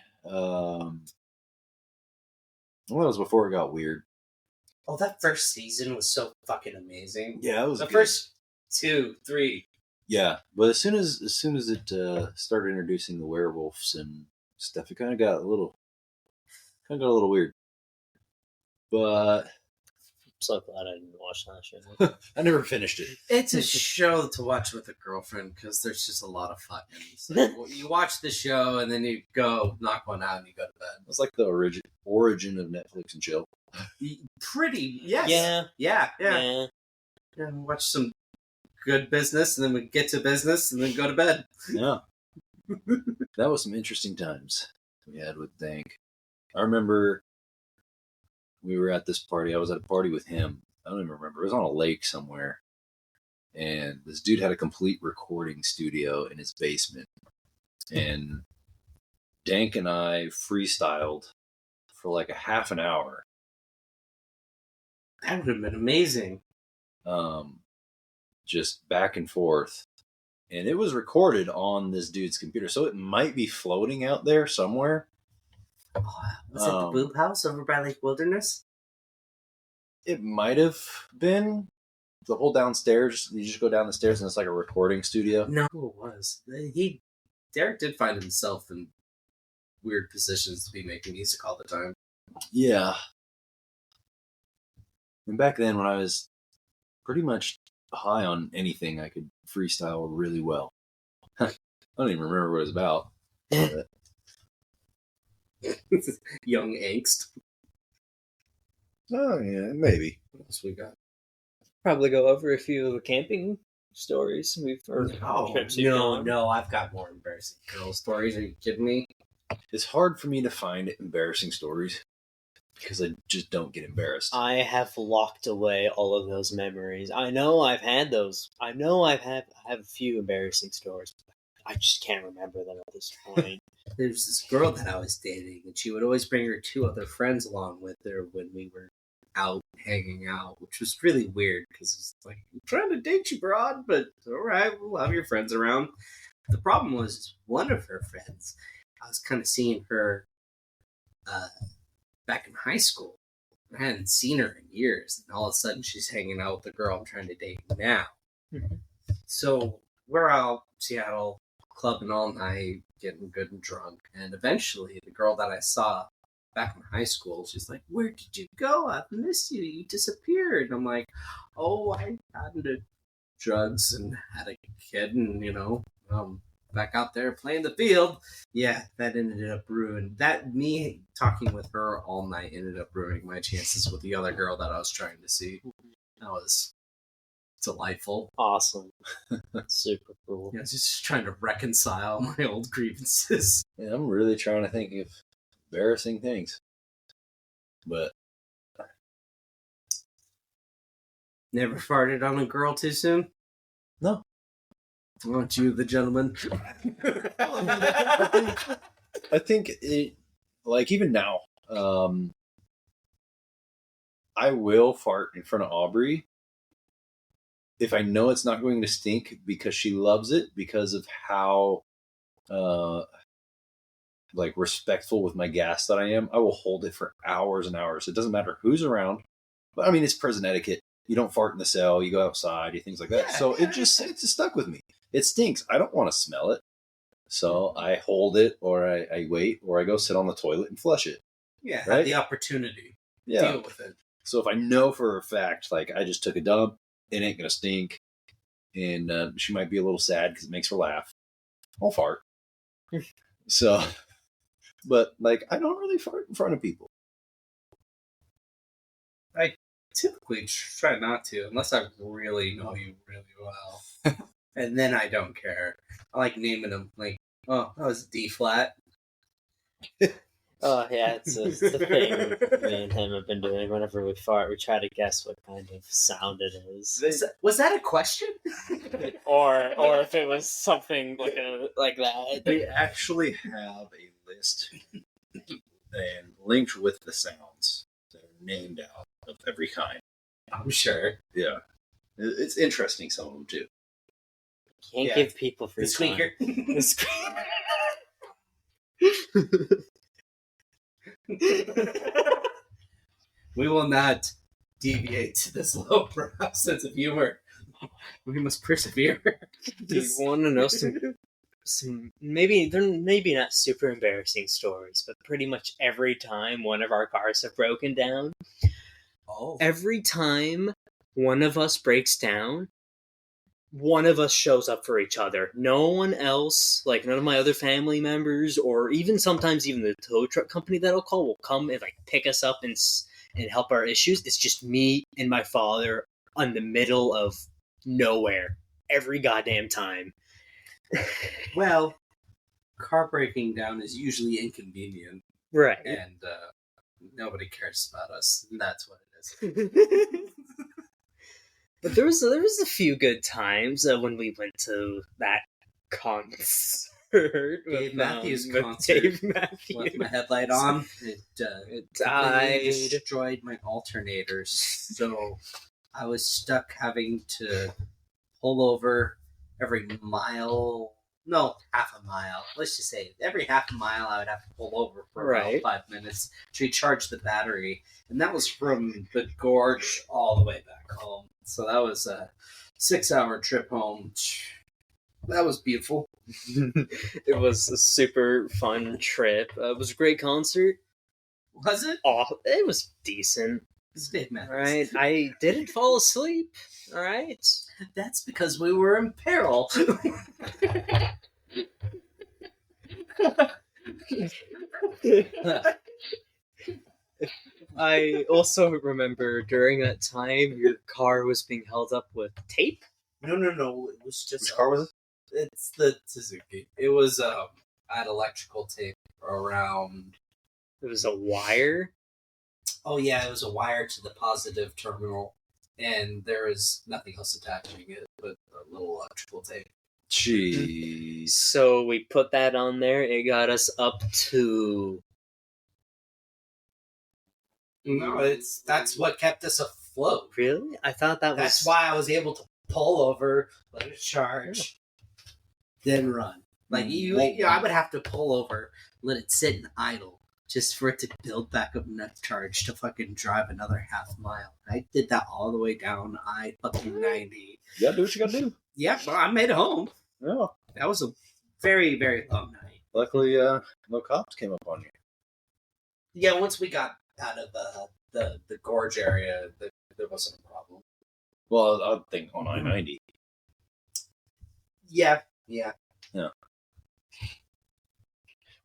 well, that was before it got weird. Oh, that first season was so fucking amazing. Yeah, it was The good. first 2, 3. Yeah, but as soon as it started introducing the werewolves and stuff, it kind of got a little weird. But I'm so glad I didn't watch that shit. I never finished it. It's a show to watch with a girlfriend because there's just a lot of fucking. So you watch the show and then you go knock one out and you go to bed. It's like the origin of Netflix and chill. Pretty, yes. Yeah. Yeah. Watch some good business and then we get to business and then go to bed. Yeah. That was some interesting times we had with Dank. I remember we were at this party. I was at a party with him. I don't even remember. It was on a lake somewhere. And this dude had a complete recording studio in his basement. And Dank and I freestyled for like a half an hour. That would have been amazing. Just back and forth. And it was recorded on this dude's computer. So it might be floating out there somewhere. Was it the Boob House over by Lake Wilderness? It might have been the whole downstairs. You just go down the stairs and it's like a recording studio. No, it was. Derek did find himself in weird positions to be making music all the time. Yeah. And back then, when I was pretty much high on anything, I could freestyle really well. I don't even remember what it was about. But Young angst. oh yeah, maybe. What else we got? Probably go over a few of the camping stories trips you've gone. No, I've got more embarrassing girl stories. Are you kidding me? It's hard for me to find embarrassing stories because I just don't get embarrassed. I have locked away all of those memories. I know I've had those. I know I have a few embarrassing stories. I just can't remember them at this point. There's this girl that I was dating, and she would always bring her 2 other friends along with her when we were out hanging out, which was really weird because it's like, I'm trying to date you, broad, but all right, we'll have your friends around. The problem was one of her friends, I was kind of seeing her back in high school. I hadn't seen her in years, and all of a sudden she's hanging out with the girl I'm trying to date now. Mm-hmm. So we're out Seattle clubbing all night, getting good and drunk, and eventually the girl that I saw back in high school, she's like, "Where did you go? I've missed you. You disappeared." And I'm like, "Oh, I got into drugs and had a kid, and back out there playing the field." Yeah, that ended up ruining that. Me talking with her all night ended up ruining my chances with the other girl that I was trying to see. That was delightful. Awesome. Super cool. Yeah, just trying to reconcile my old grievances. Yeah, I'm really trying to think of embarrassing things. But Never farted on a girl too soon? no. Aren't you the gentleman? I think it, like, even now, I will fart in front of Aubrey, if I know it's not going to stink because she loves it, because of how like respectful with my gas that I am, I will hold it for hours and hours. It doesn't matter who's around. But I mean, it's prison etiquette. You don't fart in the cell. You go outside. You things like that. So it just stuck with me. It stinks. I don't want to smell it. So I hold it, or I wait, or I go sit on the toilet and flush it. Yeah, right? have the opportunity. Yeah. Deal with it. So if I know for a fact, like I just took a dump, it ain't gonna stink, and she might be a little sad because it makes her laugh, I'll fart. So, but like I don't really fart in front of people. I typically try not to, unless I really know you really well. And then I don't care. I like naming them, like, oh, that was D flat. Oh, yeah, it's a thing me and him have been doing. Whenever we fart, we try to guess what kind of sound it is. Was that a question? or if it was something like that. They actually have a list and linked with the sounds that are named out of every kind. I'm sure. Yeah. It's interesting, some of them too. Can't give people free The squeaker. We will not deviate to this low-brow sense of humor. We must persevere. Do you want to know some maybe they're maybe not super embarrassing stories, but pretty much every time one of our cars have broken down, every time one of us breaks down, one of us shows up for each other. No one else, like none of my other family members, or even sometimes even the tow truck company that I'll call will come and like pick us up and help our issues. It's just me and my father on the middle of nowhere every goddamn time. Well, car breaking down is usually inconvenient, Right. and nobody cares about us, and that's what it is. But there was a few good times when we went to that concert. Dave Matthews with concert. Dave Matthews. With my headlight on, it died. completely destroyed my alternators, so I was stuck having to pull over every mile. No, half a mile. Let's just say every half a mile I would have to pull over for about 5 minutes to recharge the battery. And that was from the gorge all the way back home. So that was a 6-hour trip home. That was beautiful. It was a super fun trip. It was a great concert. Was it? Oh, it was decent. It's Dave Matthews. Right? I didn't fall asleep. All right. That's because we were in peril. I also remember during that time your car was being held up with tape. No. It was just. Which car was it? It's the Suzuki. It was I had electrical tape around. It was a wire. Oh yeah, it was a wire to the positive terminal, and there was nothing else attaching it but a little electrical tape. Jeez. So we put that on there. It got us up to. No, that's what kept us afloat. Really? I thought that was. That's why I was able to pull over, let it charge, then run. Like I would have to pull over, let it sit and idle, just for it to build back up enough charge to fucking drive another half mile. I did that all the way down I-90. You gotta do what you gotta do. Yeah, but I made it home. Yeah. That was a very, very long night. Luckily, no cops came up on you. Yeah, once we got out of the gorge area, there wasn't a problem. Well, I think on I-90. Yeah.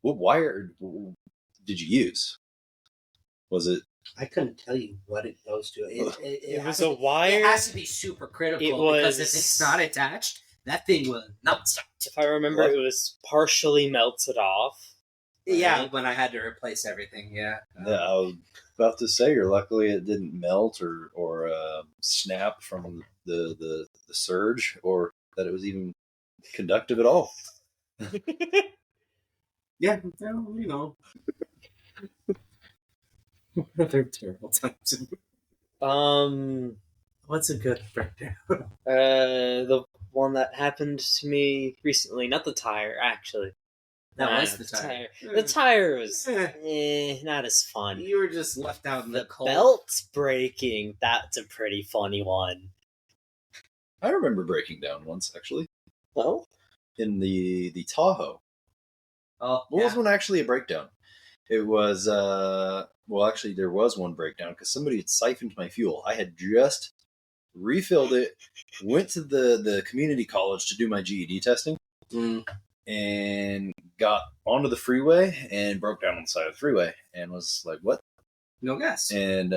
What wire did you use? Was it? I couldn't tell you what it goes to. It was a wire. It has to be super critical because if it's not attached, that thing will not start. If I remember, it was partially melted off. Yeah, Right? when I had to replace everything. Yeah. Yeah, I was about to say, or luckily it didn't melt or snap from the surge, or that it was even conductive at all. Yeah, well, you know. What other terrible times? What's a good breakdown? The one that happened to me recently, not the tire, actually. That Nah, was the tire. The tire was Eh. not as fun. You were just left out in the cold. Belt's breaking. That's a pretty funny one. I remember breaking down once, actually, Well, in the Tahoe. Oh, What was one actually a breakdown? It was, well, actually, there was one breakdown because somebody had siphoned my fuel. I had just refilled it, went to the community college to do my GED testing, and got onto the freeway and broke down on the side of the freeway and was like, what? No gas. And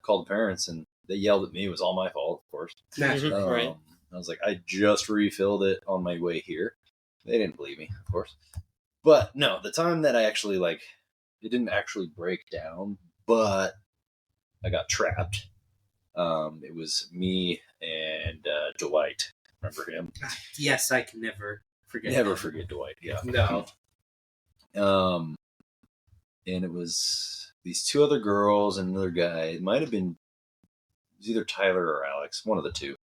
called the parents, and they yelled at me. It was all my fault, of course. Naturally. Right. I was like, I just refilled it on my way here. They didn't believe me, of course. But no, the time that I actually, like, it didn't actually break down, but I got trapped. It was me and Dwight. Remember him? Yes, I can never forget. Never forget Dwight. Yeah. No. And it was these two other girls and another guy. It might have been, it was either Tyler or Alex, one of the two.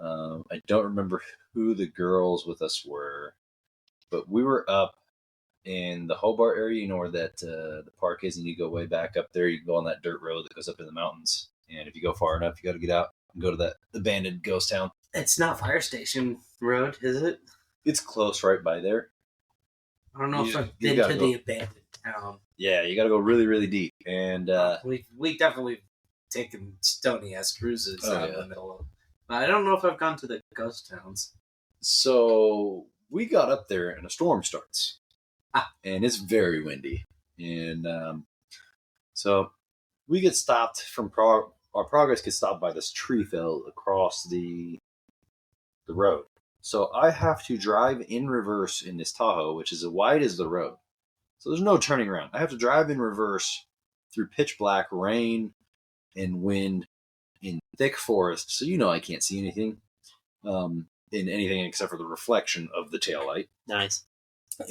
I don't remember who the girls with us were, but we were up in the Hobart area. You know where that the park is, and you go way back up there. You can go on that dirt road that goes up in the mountains, and if you go far enough, you got to get out and go to that abandoned ghost town. It's not Fire Station Road, is it? It's close right by there. I don't know if You- I've you been gotta to go. the abandoned town. Yeah, you got to go really, really deep. And We definitely taken stony ass cruises Oh, out in yeah. the middle of. I don't know if I've gone to the ghost towns. so we got up there, and a storm starts, Ah. and it's very windy. And so we get stopped from our progress gets stopped by this tree fell across the road. So I have to drive in reverse in this Tahoe, which is as wide as the road. So there's no turning around. I have to drive in reverse through pitch black rain and wind in thick forest. So you know I can't see anything in anything except for the reflection of the taillight. Nice.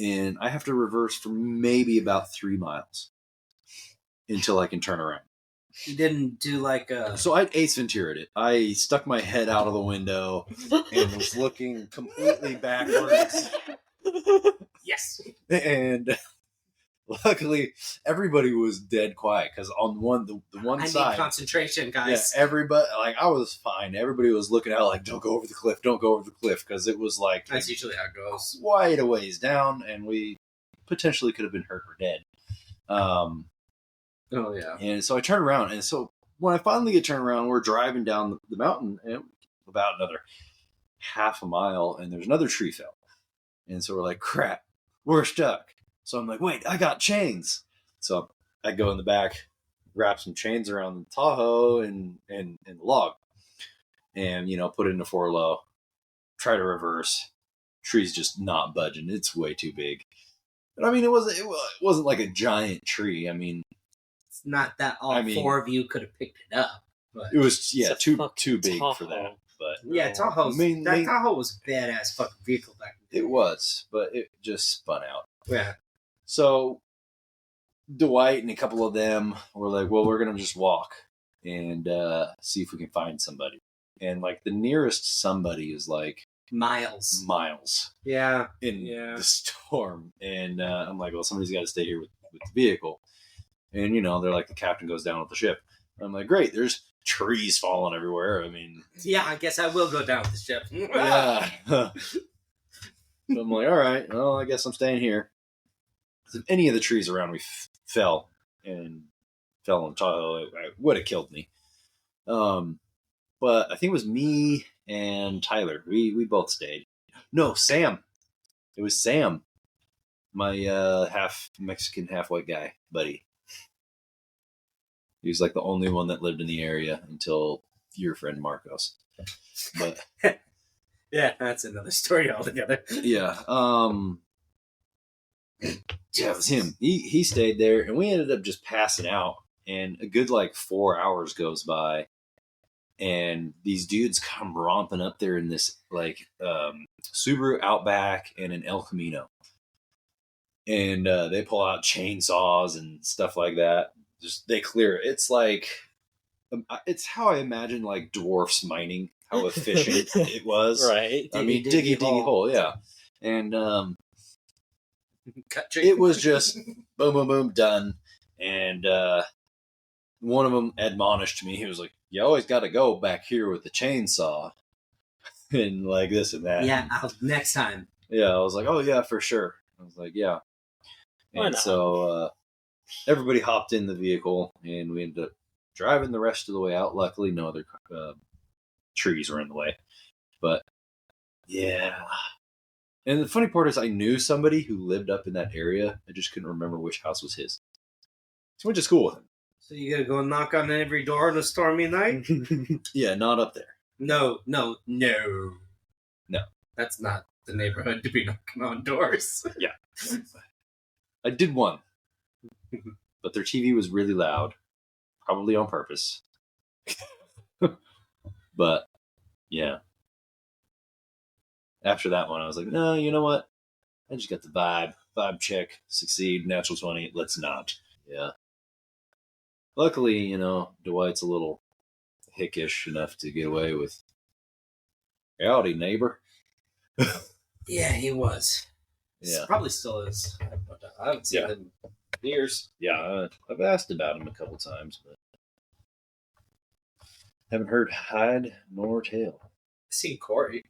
And I have to reverse for maybe about 3 miles until I can turn around. You didn't do like a. So I Ace Ventura'd it. I stuck my head out of the window and was looking completely backwards. Yes. And luckily, everybody was dead quiet because on the one I side, need concentration, yeah, guys. everybody, like, I was fine. Everybody was looking out like, don't go over the cliff, don't go over the cliff, because it was like That's usually how it goes. quite a ways down, and we potentially could have been hurt or dead. Oh yeah. And so I turn around, and so when I finally get turned around, we're driving down the mountain, and about another half a mile, and there's another tree fell. And so we're like, crap, we're stuck. So I'm like, wait, I got chains. So I go in the back, wrap some chains around the Tahoe and the log, and, you know, put it in a 4-low, try to reverse. Tree's just not budging. It's way too big. But I mean, it wasn't like a giant tree. I mean, It's not that all four of you could have picked it up. But it was, yeah, It's a too big Tahoe. for that. But yeah, Tahoe's Main- that Tahoe was a badass fucking vehicle back in the day. it was, but it just spun out. Yeah. So Dwight and a couple of them were like, well, we're going to just walk and see if we can find somebody. And like the nearest somebody is like Miles. in Yeah. the storm. And I'm like, well, somebody's got to stay here with the vehicle. And, you know, they're like, the captain goes down with the ship. And I'm like, great, there's trees falling everywhere. I mean, Yeah, I guess I will go down with the ship. yeah. So I'm like, all right, well, I guess I'm staying here. If any of the trees around me fell on Tahoe, it would have killed me. But I think it was me and Tyler. We both stayed. No, Sam. It was Sam, my half Mexican, half white guy buddy. He was like the only one that lived in the area until your friend Marcos. But Yeah, that's another story altogether. yeah, yeah, it was him. He stayed there, and we ended up just passing out. And a good like 4 hours goes by, and these dudes come romping up there in this like Subaru Outback and an El Camino, and they pull out chainsaws and stuff like that. Just they clear it. It's like it's how I imagine like dwarfs mining, how efficient it was. Right. I mean, diggy hole, yeah. And it was just boom, boom, boom, done. And one of them admonished me. He was like, "You always got to go back here with the chainsaw." And like this and that. Yeah, next time. Yeah, I was like, "Oh yeah, for sure." I was like, "Yeah." And so everybody hopped in the vehicle, and we ended up driving the rest of the way out. Luckily, no other trees were in the way. But yeah. And the funny part is, I knew somebody who lived up in that area. I just couldn't remember which house was his. So I went to school with him. So you gotta go knock on every door on a stormy night? Yeah, not up there. No. That's not the neighborhood to be knocking on doors. Yeah. I did one. But their TV was really loud. Probably on purpose. But, yeah. After that one, I was like, no, you know what? I just got the vibe. Vibe check. Succeed. Natural 20. Let's not. Yeah. Luckily, you know, Dwight's a little hickish enough to get away with, howdy, neighbor. Yeah, he was. Yeah. Probably still is. I haven't seen him in years. Yeah, I've asked about him a couple times, but haven't heard hide nor tail. I've seen Corey.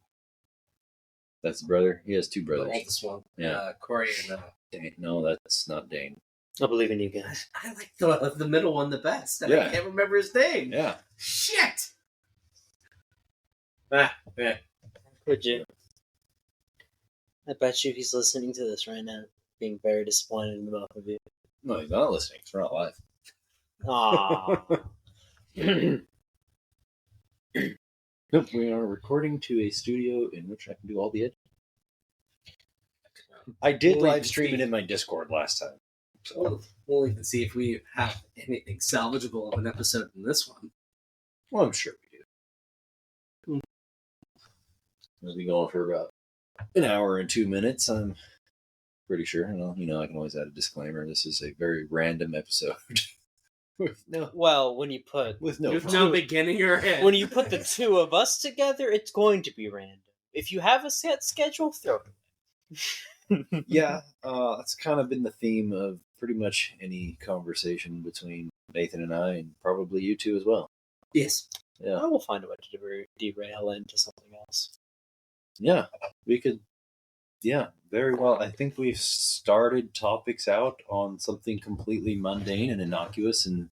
That's the brother. He has two The brothers. oldest one. Yeah. Corey and... Dane. No, that's not Dane. I believe in you guys. I like the middle one the best. And Yeah. I can't remember his name. Yeah. Shit! Could you? I bet you he's listening to this right now, being very disappointed in the both of you. No, he's not listening. It's not live. Aww. Nope, we are recording to a studio in which I can do all the editing. I did live stream it in my Discord last time. So. We'll even see if we have anything salvageable of an episode in this one. Well, I'm sure we do. We'll be going for about an hour and 2 minutes. I'm pretty sure. You know, I can always add a disclaimer. This is a very random episode. Well, when you put no beginning or end. When you put the two of us together, it's going to be random. If you have a set schedule, throw it. Yeah, that's kind of been the theme of pretty much any conversation between Nathan and I, and probably you two as well. Yes. Yeah. I will find a way to derail into something else. Yeah, we could. Yeah, very well. I think we've started topics out on something completely mundane and innocuous, and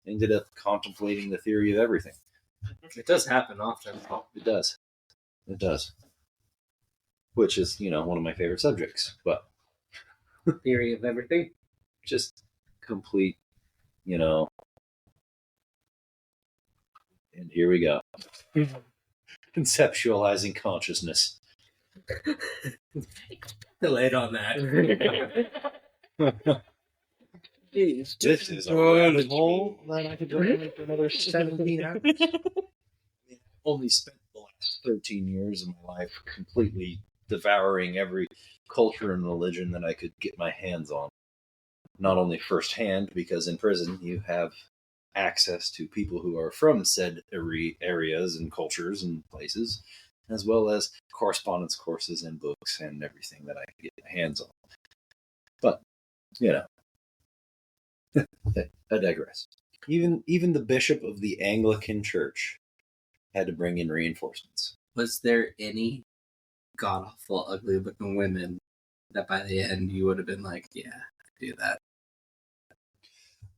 ended up contemplating the theory of everything. It does happen often. It does. It does. Which is, you know, one of my favorite subjects. But theory of everything. Just complete, you know. And here we go. Conceptualizing consciousness. Delayed on that. This is a rabbit hole that I could go in for another 17 hours. I only spent the last 13 years of my life completely devouring every culture and religion that I could get my hands on. Not only firsthand, because in prison you have access to people who are from said areas and cultures and places, as well as correspondence courses and books and everything that I could get my hands on. But, you know, I digress. Even the bishop of the Anglican Church had to bring in reinforcements. Was there any god-awful, ugly-looking women that by the end you would have been like, yeah, I do that?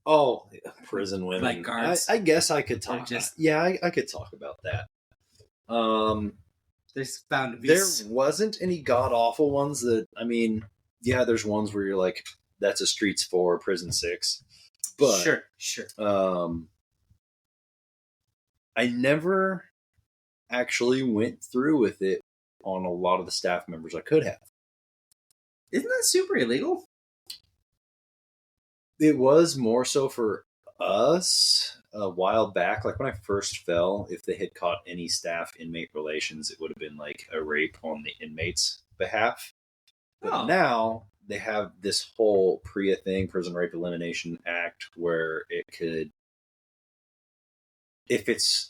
Oh, prison women. Like guards? I guess I could talk. I could talk about that. There's bound to be. There wasn't any god awful ones that. I mean, yeah, there's ones where you're like, that's a Streets 4, Prison 6. But sure. I never actually went through with it on a lot of the staff members I could have. Isn't that super illegal? It was more so for us a while back. Like when I first fell, if they had caught any staff inmate relations, it would have been like a rape on the inmate's behalf. But now they have this whole PREA thing, Prison Rape Elimination Act, where it could if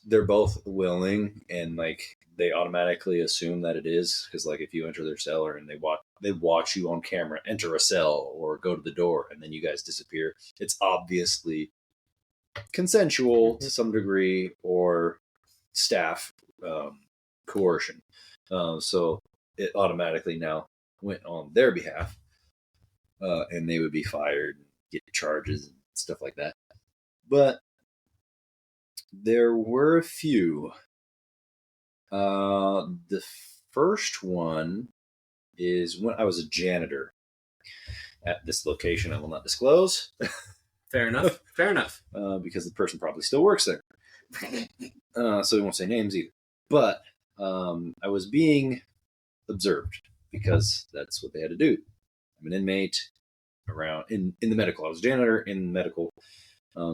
they're both willing and like they automatically assume that it is, because like if you enter their cell and they watch you on camera enter a cell or go to the door and then you guys disappear, it's obviously consensual to some degree or staff coercion. So it automatically now went on their behalf, and they would be fired, get charges and stuff like that. But there were a few. The first one is when I was a janitor at this location I will not disclose. Fair enough. Fair enough. Because the person probably still works there. So we won't say names either. But I was being observed because that's what they had to do. I'm an inmate around in the medical. I was a janitor in medical.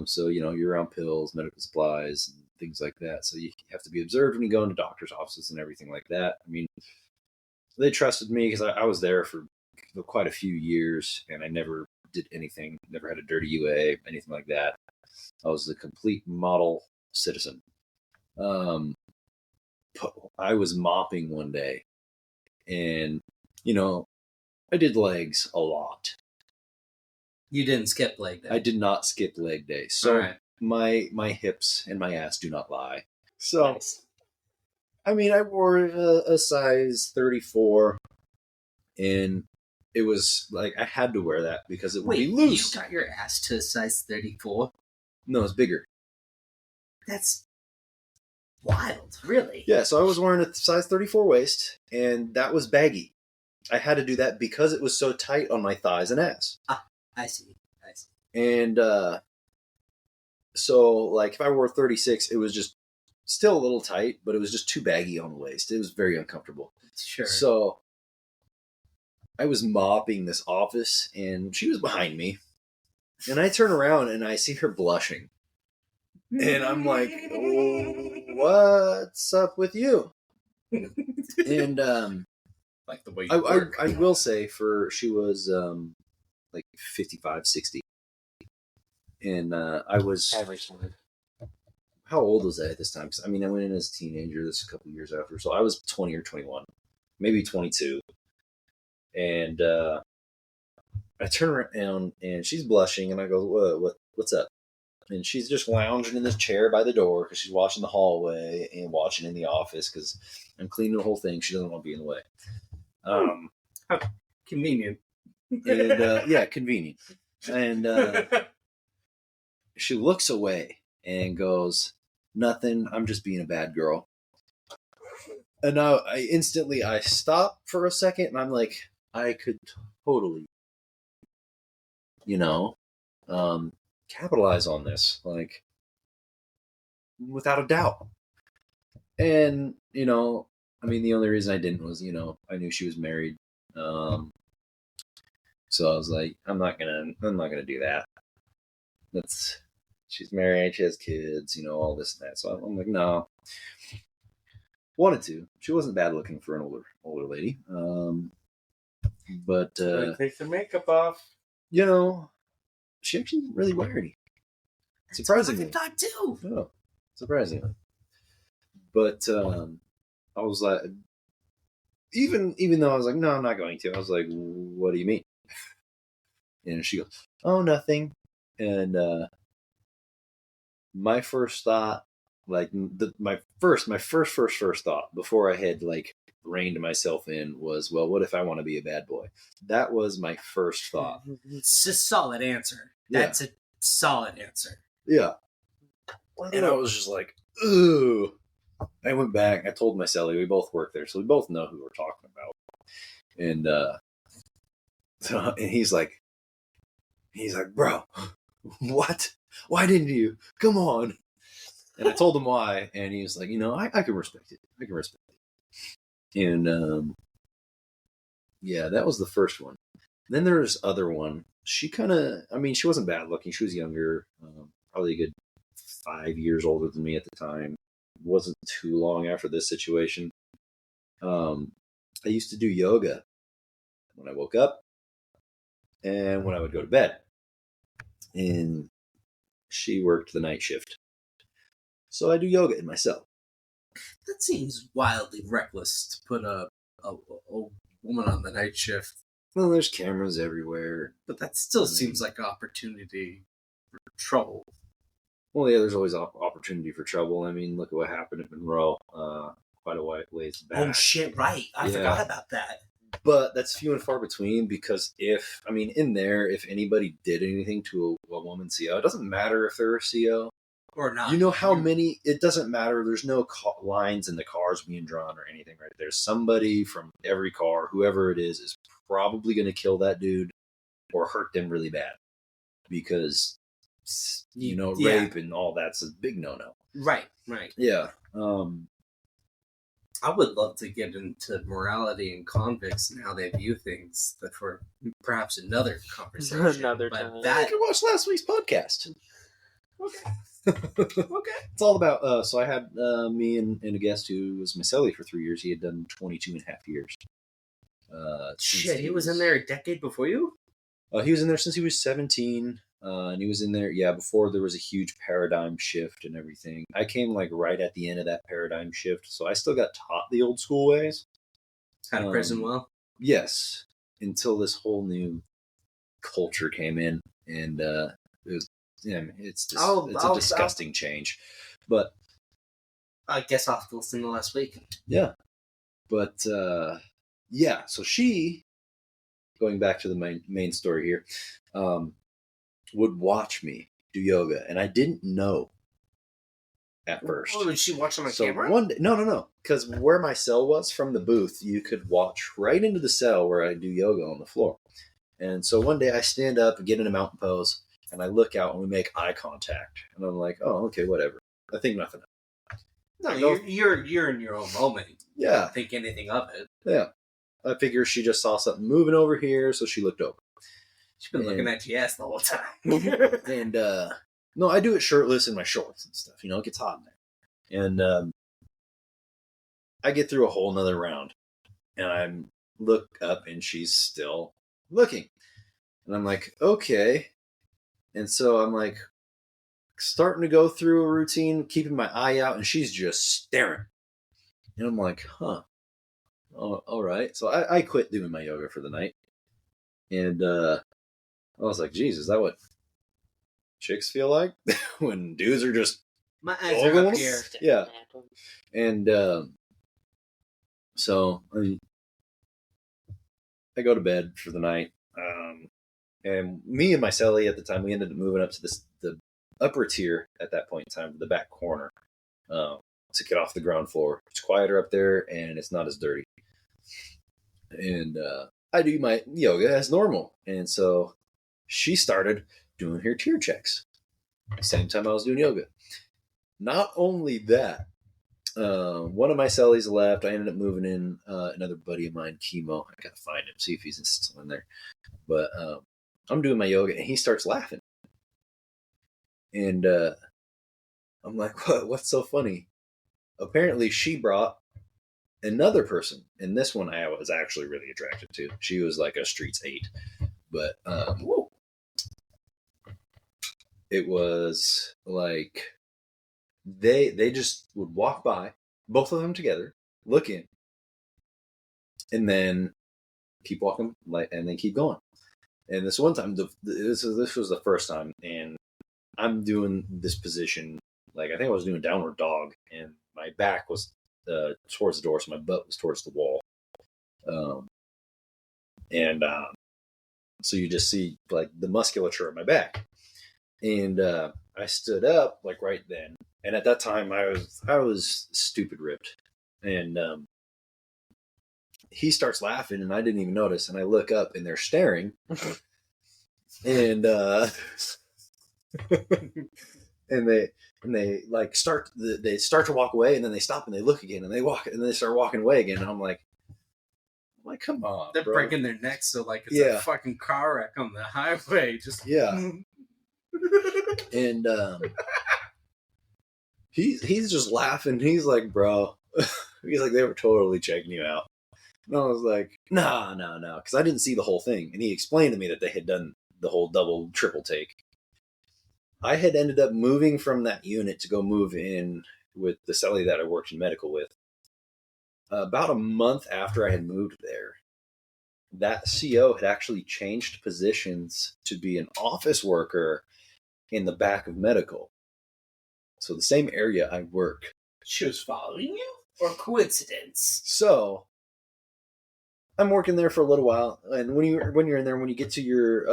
So, you're around pills, medical supplies, and things like that. So you have to be observed when you go into doctor's offices and everything like that. I mean, they trusted me because I was there for quite a few years and I never did anything, never had a dirty UA, anything like that. I was a complete model citizen. I was mopping one day and, I did legs a lot. You didn't skip leg day. I did not skip leg day. So right. my hips and my ass do not lie. So, Nice. I mean, I wore a size 34 and it was like I had to wear that because it would be loose. You got your ass to a size 34? No, it's bigger. That's wild, really. Yeah, so I was wearing a size 34 waist, and that was baggy. I had to do that because it was so tight on my thighs and ass. I see. And so, like, if I wore 36, it was just still a little tight, but it was just too baggy on the waist. It was very uncomfortable. Sure. So I was mopping this office, and she was behind me. And I turn around, and I see her blushing. And I'm like, oh, what's up with you? And like the way you work. I will say she was like 55, 60. And I was... Average time. How old was I at this time? Because, I went in as a teenager. This a couple years after. So I was 20 or 21. Maybe 22. And I turn around, and she's blushing, and I go, what's up? And she's just lounging in this chair by the door because she's watching the hallway and watching in the office because I'm cleaning the whole thing. She doesn't want to be in the way. How convenient. And yeah, convenient. And she looks away and goes, nothing, I'm just being a bad girl. And now I stop for a second and I'm like, I could totally, capitalize on this, like, without a doubt. And, the only reason I didn't was, I knew she was married. So I was like, I'm not gonna do that. She's married, she has kids, all this and that. So I'm like, no. Wanted to. She wasn't bad looking for an older lady. But take the makeup off. She actually didn't really wear any. Surprisingly. That's what I thought too. Oh, surprisingly. But I was like, even though I was like, no, I'm not going to. I was like, what do you mean? And she goes, oh, nothing. And my first thought, like my first thought before I had like reined myself in was, well, what if I want to be a bad boy? That was my first thought. It's a solid answer. That's a solid answer. Yeah. And I was just like, ooh. I went back. I told my cellie, we both work there, so we both know who we're talking about. And and he's like, bro, what? Why didn't you? Come on. And I told him why, and he was like, I can respect it. I can respect it. And yeah, that was the first one. And then there was other one. She kind of, she wasn't bad looking. She was younger, probably a good 5 years older than me at the time. It wasn't too long after this situation. I used to do yoga when I woke up and when I would go to bed. And she worked the night shift. So I do yoga in my cell. That seems wildly reckless to put a woman on the night shift. Well, there's cameras everywhere. But that still seems like an opportunity for trouble. Well, yeah, there's always opportunity for trouble. I mean, look at what happened at Monroe quite a ways back. Oh, shit, right. I forgot about that. But that's few and far between because if anybody did anything to a woman CO, it doesn't matter if they're a CO. Or not. You know how many, it doesn't matter. There's no lines in the cars being drawn or anything, right? There's somebody from every car, whoever it is probably going to kill that dude or hurt them really bad. Because, rape and all that's a big no-no. Right. Yeah. I would love to get into morality and convicts and how they view things, but for perhaps another conversation. Another time. You can watch last week's podcast. Okay. It's all about, so I had me and a guest who was my cellie for 3 years. He had done 22 and a half years. Shit, he was in there a decade before you? He was in there since he was 17. And he was in there, before there was a huge paradigm shift and everything. I came right at the end of that paradigm shift, so I still got taught the old school ways. Out of prison well? Yes, until this whole new culture came in, and it was, it's a disgusting change. But I guess I'll have to listen to last week. Yeah, but so she, going back to the main story here, would watch me do yoga, and I didn't know at first. Oh, did she watch on camera? One day, no, because where my cell was from the booth, you could watch right into the cell where I do yoga on the floor. And so one day I stand up and get in a mountain pose, and I look out and we make eye contact, and I'm like, oh, okay, whatever. I think nothing of it. No, you're in your own moment. You don't think anything of it. Yeah. I figure she just saw something moving over here, so she looked over. She's been looking at your ass the whole time. And, no, I do it shirtless in my shorts and stuff. It gets hot in there. And I get through a whole nother round. And I look up and she's still looking. And I'm like, okay. And so I'm starting to go through a routine, keeping my eye out, and she's just staring. And I'm like, huh. Oh, all right. So I quit doing my yoga for the night. And I was like, geez, is that what chicks feel like? When dudes are just... My eyes are up here. Yeah. And so I go to bed for the night. And me and my cellie at the time, we ended up moving up to the upper tier at that point in time, the back corner, to get off the ground floor. It's quieter up there, and it's not as dirty. And I do my yoga as normal. And so she started doing her tear checks at the same time I was doing yoga. Not only that, one of my cellies left. I ended up moving in another buddy of mine, Chemo. I gotta find him, see if he's still in there. But I'm doing my yoga, and he starts laughing. And I'm like, what's so funny? Apparently, she brought another person, and this one I was actually really attracted to. She was like a streets 8. But it was like they just would walk by, both of them together, look in, and then keep walking, and then keep going. And this one time, this was the first time, and I'm doing this position, I think I was doing downward dog, and my back was towards the door, so my butt was towards the wall. So you just see the musculature of my back. And I stood up right then. And at that time I was stupid ripped. And he starts laughing, and I didn't even notice, and I look up and they're staring. And and they start to walk away, and then they stop and they look again, and they walk, and then they start walking away again, and I'm like, come on, they're bro. breaking their necks, so it's a fucking car wreck on the highway. Just and he's just laughing. He's like, bro, he's like, they were totally checking you out. And I was like, no, because I didn't see the whole thing. And he explained to me that they had done the whole double, triple take. I had ended up moving from that unit to go move in with the cellie that I worked in medical with. About a month after I had moved there, that CO had actually changed positions to be an office worker in the back of medical. So the same area I work. She was following you? Or coincidence? So I'm working there for a little while, and when you're in there, when you get to your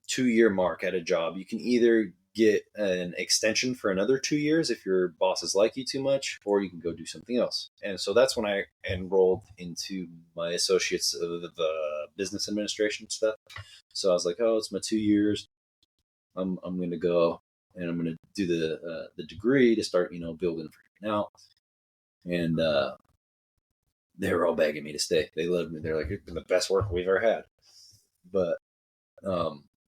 2-year mark at a job, you can either get an extension for another 2 years if your bosses like you too much, or you can go do something else. And so that's when I enrolled into my associates of the business administration stuff. So I was like, oh, it's my 2 years. I'm going to go and I'm going to do the degree to start, building for now. And they were all begging me to stay. They loved me. They're like, it's been the best work we've ever had. But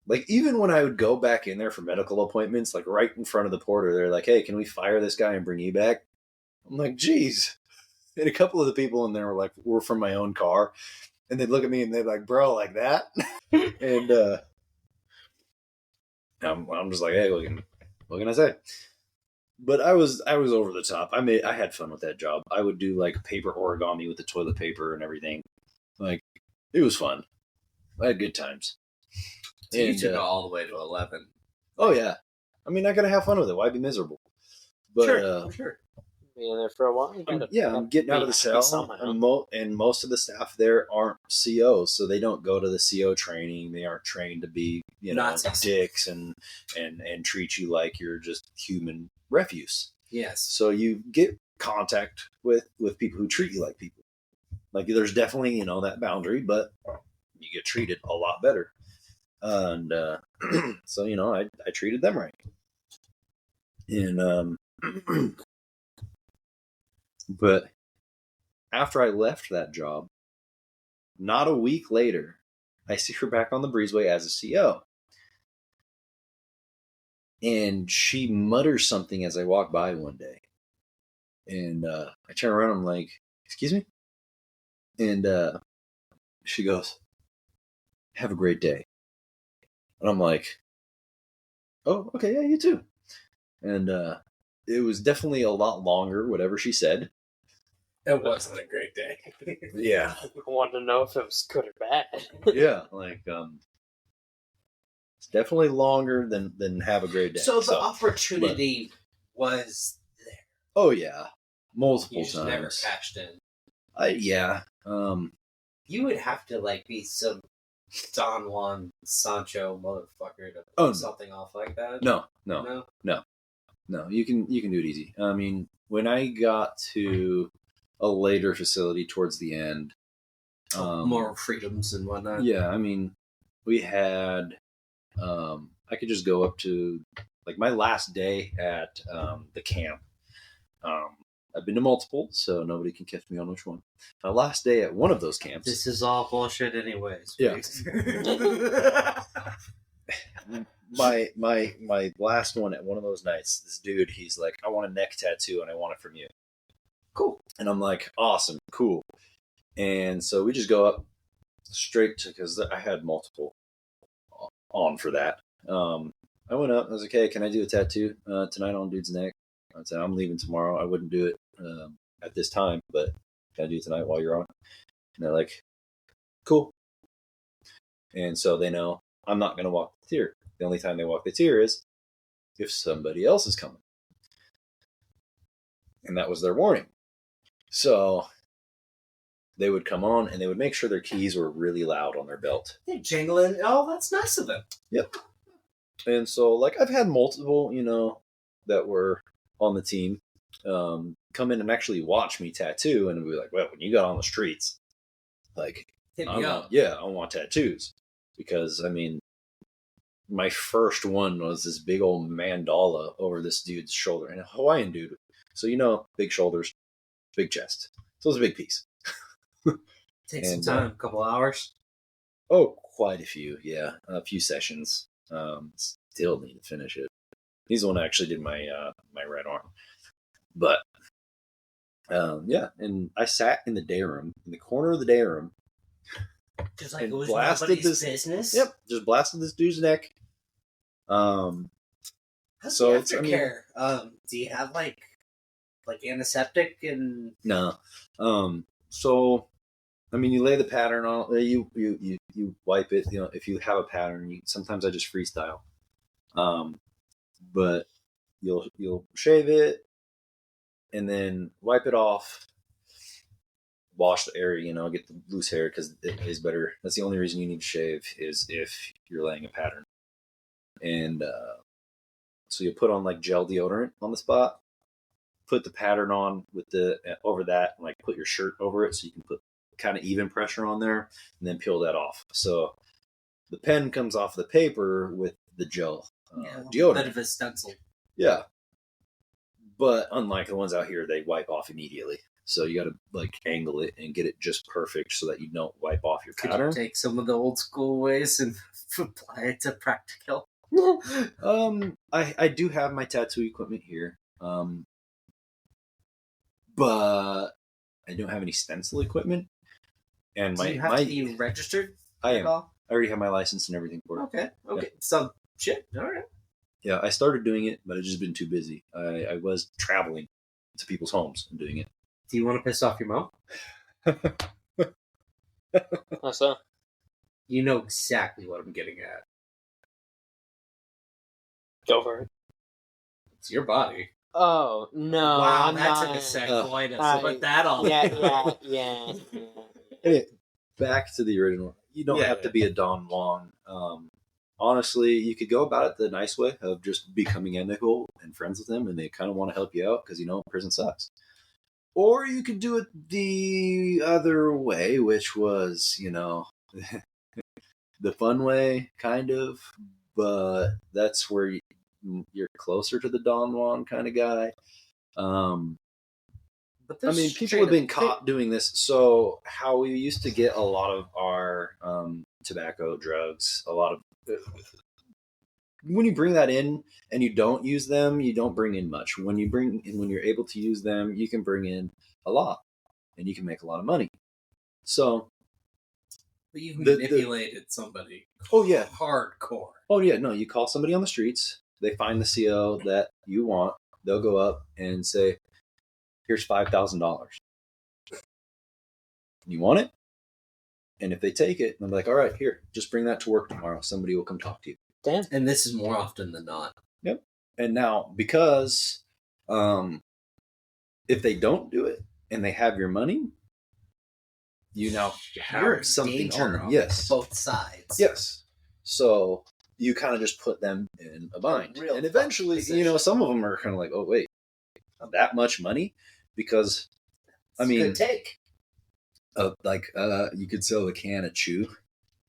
like, even when I would go back in there for medical appointments, like right in front of the porter, they're like, hey, can we fire this guy and bring you back? I'm like, geez. And a couple of the people in there were like, we're from my own car. And they'd look at me and they'd be like, bro, like that? And I'm just like, hey, what can I say? But I was over the top. I had fun with that job. I would do like paper origami with the toilet paper and everything. Like, it was fun. I had good times. So you took it all the way to 11. Oh yeah, I mean, I gotta have fun with it. Why be miserable? But sure. Being there for a while. I'm getting out of the cell, and most of the staff there aren't COs, so they don't go to the CO training. They aren't trained to be, Nazis. dicks and treat you like you're just human refuse. Yes. So you get contact with people who treat you like people. Like, there's definitely, that boundary, but you get treated a lot better. And so, I treated them right. And but after I left that job, not a week later, I see her back on the breezeway as a CO. And she mutters something as I walk by one day. And I turn around, I'm like, excuse me? And she goes, have a great day. And I'm like, oh, okay, yeah, you too. And it was definitely a lot longer, whatever she said. It wasn't a great day. Yeah. I wanted to know if it was good or bad. Yeah, like, it's definitely longer than have a great day. So the opportunity was there. Oh yeah, multiple You just times. never cashed in. Yeah. You would have to be some Don Juan Sancho motherfucker to pull something off like that. No. You can do it easy. I mean, when I got to a later facility towards the end, more freedoms and whatnot. Yeah, I mean, we had. I could just go up to my last day at the camp. I've been to multiple, so nobody can catch me on which one. My last day at one of those camps. This is all bullshit, anyways. Yeah. my last one at one of those nights, this dude, he's like, I want a neck tattoo and I want it from you. Cool. And I'm like, awesome, cool. And so we just go up straight to, because I had multiple on for that. I went up, I was like, hey, can I do a tattoo tonight on dude's neck? I said, I'm leaving tomorrow. I wouldn't do it at this time, but can I do it tonight while you're on? And they're like, cool. And so they know I'm not going to walk the tier. The only time they walk the tier is if somebody else is coming. And that was their warning. So they would come on and they would make sure their keys were really loud on their belt. They're jingling. Oh, that's nice of them. Yep. And so, I've had multiple, that were on the team come in and actually watch me tattoo and be like, well, when you got on the streets, I want tattoos. Because, I mean, my first one was this big old mandala over this dude's shoulder. And a Hawaiian dude. So, big shoulders, big chest. So it was a big piece. Take some time, a couple hours. Oh, quite a few, yeah. A few sessions. Still need to finish it. He's the one that actually did my my right arm. But, yeah. And I sat in the day room, in the corner of the day room. Just like it was nobody's business? Yep, just blasted this dude's neck. How's So the it's, I mean- aftercare? Do you have like antiseptic and No. So, I mean, you lay the pattern on. You wipe it. You know, if you have a pattern, sometimes I just freestyle. But you'll shave it and then wipe it off. Wash the area. You know, get the loose hair because it is better. That's the only reason you need to shave is if you're laying a pattern. And so you put on like gel deodorant on the spot. Put the pattern on with the over that, and like put your shirt over it so you can put kind of even pressure on there, and then peel that off. So the pen comes off the paper with the gel deodorant. bit of a stencil. Yeah, but unlike the ones out here, they wipe off immediately. So you got to like angle it and get it just perfect so that you don't wipe off your Could pattern. you take some of the old school ways and apply it to practical? I do have my tattoo equipment here. But I don't have any stencil equipment. And Do you have to be registered? I am. All? I already have my license and everything for it. Okay. So shit. All right. Yeah, I started doing it, but I've just been too busy. I was traveling to people's homes and doing it. Do you want to piss off your mom? How so? You know exactly what I'm getting at. Go for it. It's your body. Oh no! Wow, I'm that not... took a second to I- put that on. Yeah. Anyway, back to the original. You don't Yeah, have to be a Don Juan. Honestly, you could go about it the nice way of just becoming amicable and friends with them, and they kind of want to help you out because prison sucks. Or you could do it the other way, which was, the fun way, kind of. But that's where you're closer to the Don Juan kind of guy. But I mean, people have been caught doing this. So how we used to get a lot of our tobacco, drugs, a lot of when you bring that in and you don't use them, you don't bring in much. When you're able to use them, you can bring in a lot, and you can make a lot of money. So, But you've manipulated somebody. Oh yeah, Hardcore. Oh yeah, no, you call somebody on the streets, they find the CO that you want, they'll go up and say, here's $5,000. You want it? And if they take it, I'm like, all right, here, just bring that to work tomorrow. Somebody will come talk to you. Damn. And this is more often than not. Yep. And now, because if they don't do it and they have your money, you now You're have something danger on them. on Yes. both sides. Yes. So you kind of just put them in a bind. Real And eventually, position. some of them are kind of like, oh, wait, that much money? Because, I mean, Good take. you could sell a can of chew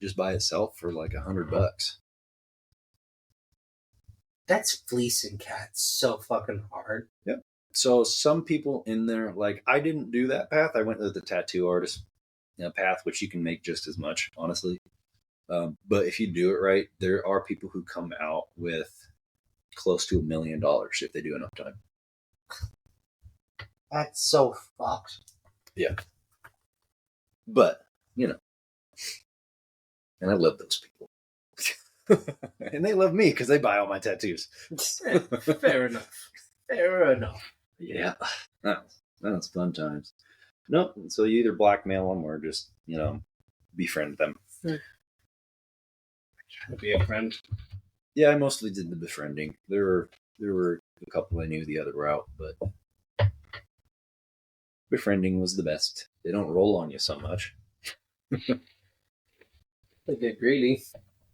just by itself for like $100. That's fleecing cats so fucking hard. Yep. So some people in there, like, I didn't do that path. I went with the tattoo artist path, which you can make just as much, honestly. But if you do it right, there are people who come out with close to $1 million if they do enough time. That's so fucked. Yeah. But, and I love those people. And they love me because they buy all my tattoos. Fair enough. Fair enough. Yeah. That's fun times. Nope. So you either blackmail them or just, befriend them. Trying to be a friend. Yeah, I mostly did the befriending. There were a couple I knew the other route, but befriending was the best. They don't roll on you so much. They get greedy.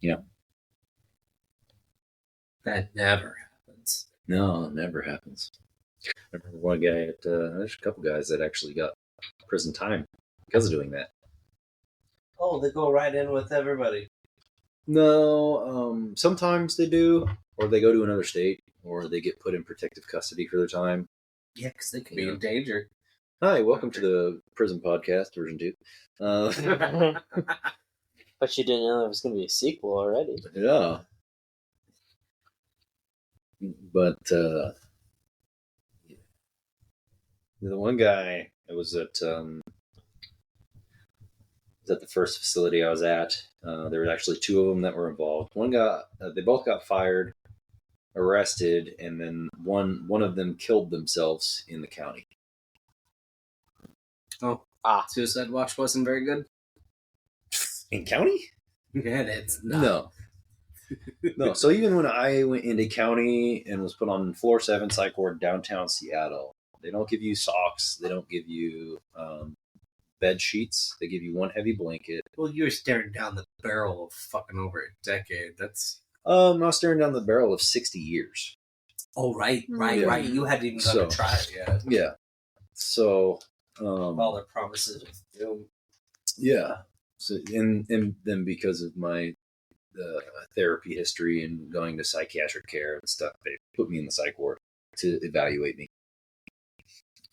Yeah. That never happens. No, it never happens. I remember one guy there's a couple guys that actually got prison time because of doing that. Oh, they go right in with everybody. No, sometimes they do, or they go to another state, or they get put in protective custody for their time. Yeah, because they could be Yeah. in danger. Hi, welcome to the Prison Podcast, version 2. But you didn't know there was going to be a sequel already. Yeah. But the one guy that was at the first facility I was at, there were actually two of them that were involved. One guy, they both got fired arrested, and then one of them killed themselves in the county. Oh, Suicide Watch wasn't very good. In county? Yeah, it's not. No. No. So even when I went into county and was put on floor 7 psych ward downtown Seattle, they don't give you socks. They don't give you bed sheets. They give you one heavy blanket. Well, you were staring down the barrel of fucking over a decade. That's... I was staring down the barrel of 60 years. Oh, right. Yeah. You hadn't even gone to try it yet. Yeah. So... all their promises of doom. Yeah. So, and then because of my therapy history and going to psychiatric care and stuff, they put me in the psych ward to evaluate me.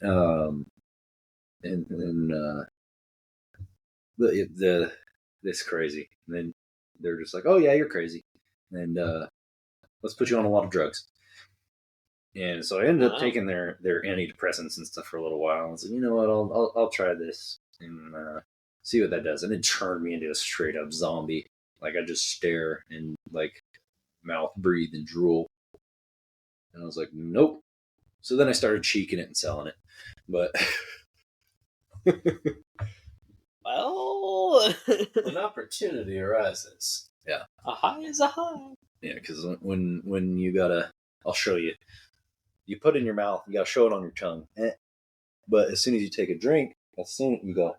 And then this crazy. And then they're just like, "Oh yeah, you're crazy," and let's put you on a lot of drugs. And so I ended up taking their antidepressants and stuff for a little while. And said, "You know what? I'll try this and see what that does." And it turned me into a straight up zombie. Like I just stare and like mouth breathe and drool. And I was like, "Nope." So then I started cheeking it and selling it. But Well, An opportunity arises. Yeah. A high is a high. Yeah, because when you gotta, I'll show you. You put it in your mouth, you gotta show it on your tongue. But as soon as you take a drink, as soon you go.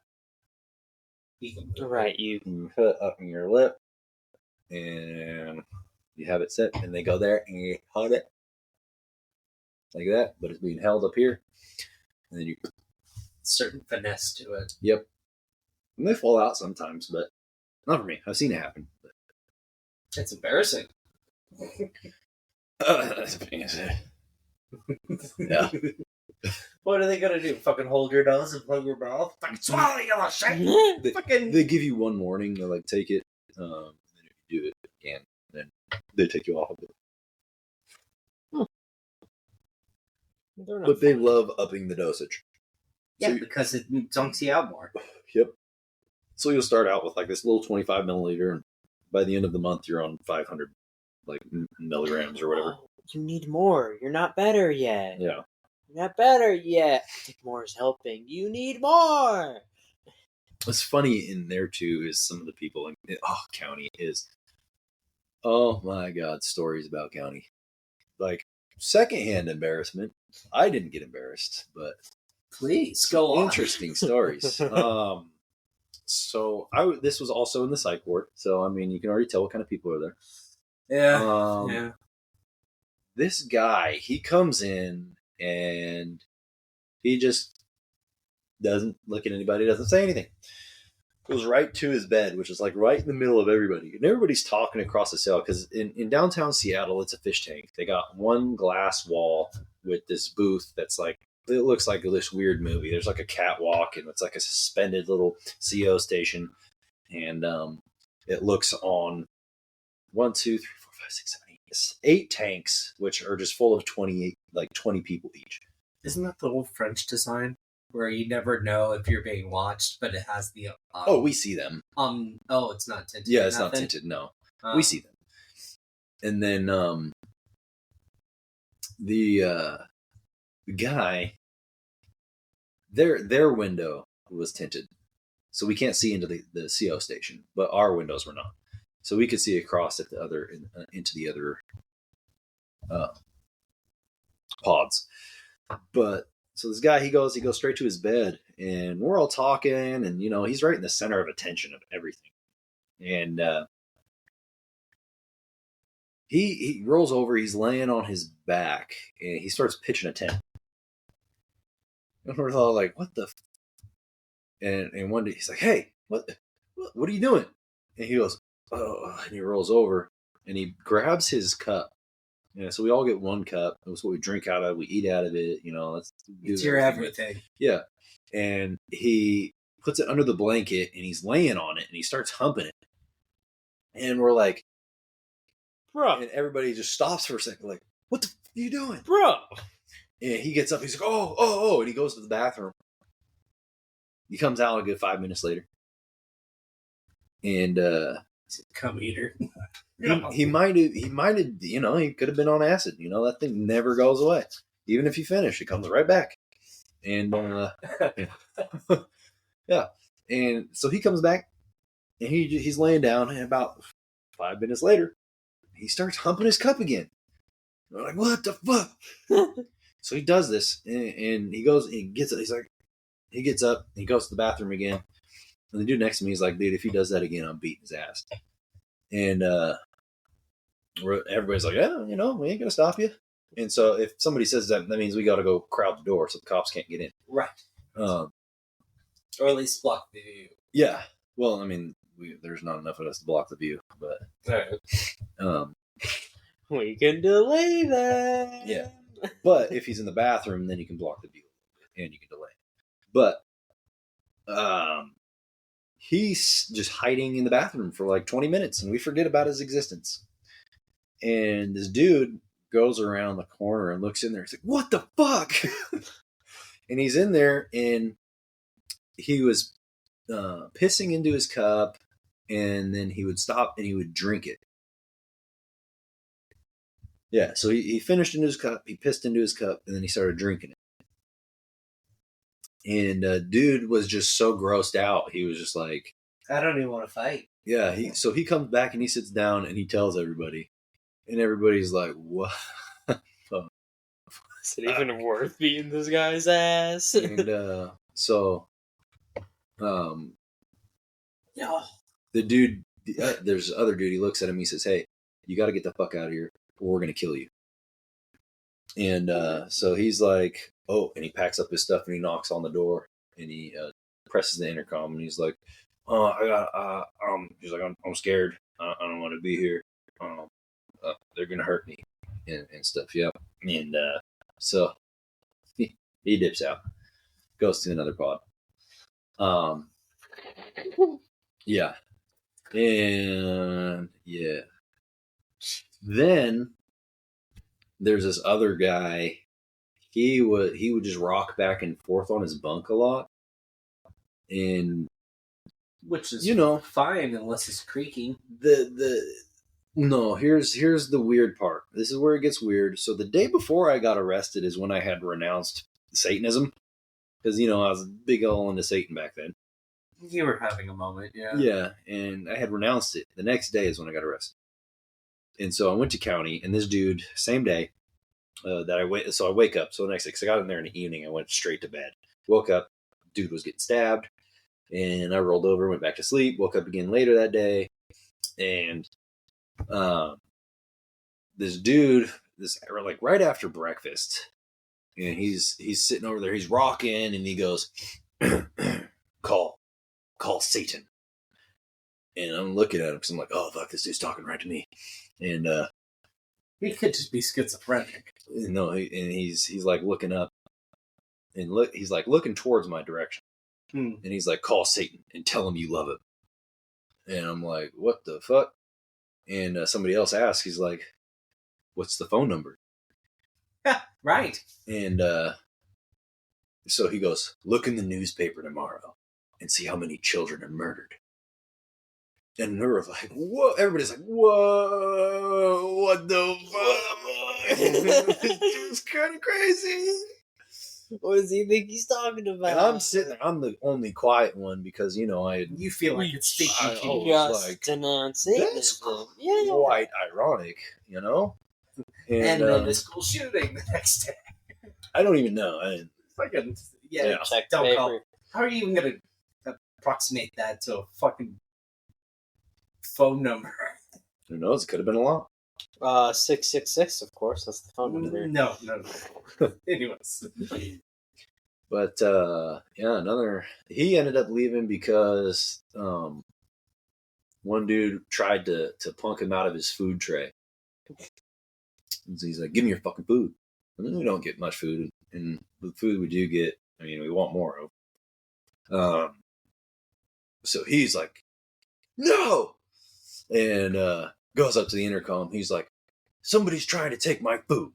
Right, you put it up in your lip, and you have it set, and they go there, and you hold it like that, but it's being held up here, and then you. Certain finesse to it. Yep. And they fall out sometimes, but not for me. I've seen it happen. But. It's embarrassing. That's a thing I said. Yeah. What are they gonna do? Fucking hold your nose and plug your mouth? Fucking swallow your little shit! They give you one warning. They like take it, and if you do it again, then they take you off of it. But they love upping the dosage. Yeah, So because it dunks you out more. Yep. So you'll start out with like this little 25 milliliter, and by the end of the month, you're on 500 like milligrams or whatever. Oh, you need more. You're not better yet. Yeah. You're not better yet. I think more is helping. You need more. What's funny in there too is some of the people in county is, oh my god, stories about county, like secondhand embarrassment. I didn't get embarrassed, but please go on. Interesting stories. So this was also in the psych ward, so I mean you can already tell what kind of people are there. Yeah. Yeah. This guy, he comes in and he just doesn't look at anybody, doesn't say anything. Goes right to his bed, which is like right in the middle of everybody. And everybody's talking across the cell because in downtown Seattle, it's a fish tank. They got one glass wall with this booth that's like, it looks like this weird movie. There's like a catwalk and it's like a suspended little CO station. And it looks on 1, 2, 3, 4, 5, 6, 7, 8 tanks, which are just full of 20 people each. Isn't that the old French design where you never know if you're being watched, but it has the we see them. It's not tinted. Yeah, it's not tinted. No, we see them. And then the guy, their window was tinted, so we can't see into the CO station, but our windows were not. So we could see across at the other into the other pods. But so this guy, he goes straight to his bed, and we're all talking, and he's right in the center of attention of everything. And he rolls over, he's laying on his back, and he starts pitching a tent. And we're all like, "What the?" And one day he's like, "Hey, what are you doing?" And he goes, "Oh," and he rolls over and he grabs his cup. Yeah, so we all get one cup. That's what we drink out of. We eat out of it. It's your everything. Yeah. And he puts it under the blanket and he's laying on it and he starts humping it. And we're like, bro. And everybody just stops for a second, like, "What the f are you doing?" Bro. And he gets up, he's like, oh, and he goes to the bathroom. He comes out a good 5 minutes later. And Come eater. He might have, he could have been on acid. That thing never goes away. Even if you finish, it comes right back. And, yeah. And so he comes back, and he's laying down, and about 5 minutes later, he starts humping his cup again. We're like, what the fuck? So he does this, and he goes, he gets up, he goes to the bathroom again. And the dude next to me is like, dude, if he does that again, I'm beating his ass. And everybody's like, yeah, we ain't gonna stop you. And so if somebody says that means we got to go crowd the door so the cops can't get in. Right. Or at least block the view. Yeah. Well, I mean, there's not enough of us to block the view, but we can delay that. Yeah. But if he's in the bathroom, then you can block the view and you can delay. But he's just hiding in the bathroom for like 20 minutes, and we forget about his existence. And this dude goes around the corner and looks in there. He's like, what the fuck? And he's in there, and he was pissing into his cup, and then he would stop and he would drink it. Yeah, so he finished into his cup, he pissed into his cup, and then he started drinking it. And dude was just so grossed out. He was just like, I don't even want to fight. Yeah, so he comes back and he sits down and he tells everybody. And everybody's like, what? Is it even worth beating this guy's ass? And so, Yeah. the dude, there's this other dude, he looks at him, he says, hey, you got to get the fuck out of here, or we're going to kill you. And so he's like, oh, and he packs up his stuff and he knocks on the door and he presses the intercom and he's like, he's like, I'm scared. I don't want to be here. They're going to hurt me and stuff. Yeah. And so he dips out, goes to another pod. Yeah. And yeah. Then there's this other guy. He would just rock back and forth on his bunk a lot. And which is fine unless it's creaking. No, here's the weird part. This is where it gets weird. So the day before I got arrested is when I had renounced Satanism. Because, I was big ol' into Satan back then. You were having a moment, yeah. Yeah, and I had renounced it. The next day is when I got arrested. And so I went to county, and this dude, same day, I wake up. So the next day, because I got in there in the evening, I went straight to bed. Woke up, dude was getting stabbed, and I rolled over, went back to sleep, woke up again later that day, and this dude, like right after breakfast, and he's sitting over there, he's rocking, and he goes, call Satan. And I'm looking at him because I'm like, oh fuck, this dude's talking right to me. And he could just be schizophrenic. No, he's like looking up, and he's like looking towards my direction, and he's like, call Satan and tell him you love him. And I'm like, what the fuck? And somebody else asks, he's like, what's the phone number? Yeah, right. And so he goes, look in the newspaper tomorrow and see how many children are murdered. And they're like, whoa. Everybody's like, whoa, what the fuck? This dude's kind of crazy. What does he think he's talking about? And I'm sitting there. I'm the only quiet one because, you feel like it's speaking to you. Just like, denounce that's quite ironic, And then the school shooting the next day. I don't even know. Fucking, check don't paper. call. How are you even going to approximate that to a fucking phone number? Who knows? It could have been a lot. 666, of course. That's the phone number. No. Anyways. But, he ended up leaving because one dude tried to punk him out of his food tray. And so he's like, give me your fucking food. And then we don't get much food. And the food we do get, we want more of. So he's like, no! And goes up to the intercom. He's like, somebody's trying to take my food.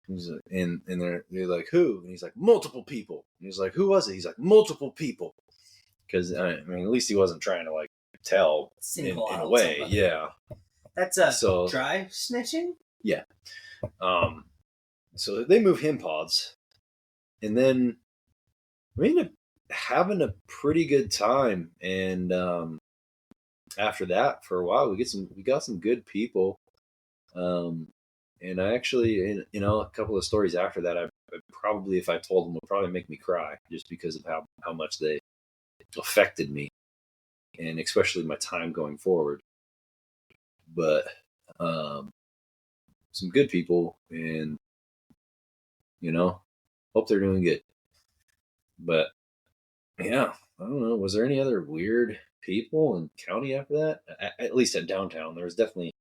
He's like, and they're like, who? And he's like, multiple people. And he's like, who was it? He's like, multiple people. Because, at least he wasn't trying to, tell in Single a out way. somebody. Yeah. That's a So- dry snitching? So they move him pods, and then we ended up having a pretty good time. And after that, for a while, we got some good people. And I actually, a couple of stories after that, I probably, if I told them, would probably make me cry just because of how much they affected me, and especially my time going forward. But some good people, and hope they're doing good. But yeah, I don't know. Was there any other weird people in county after that? At least at downtown, there was definitely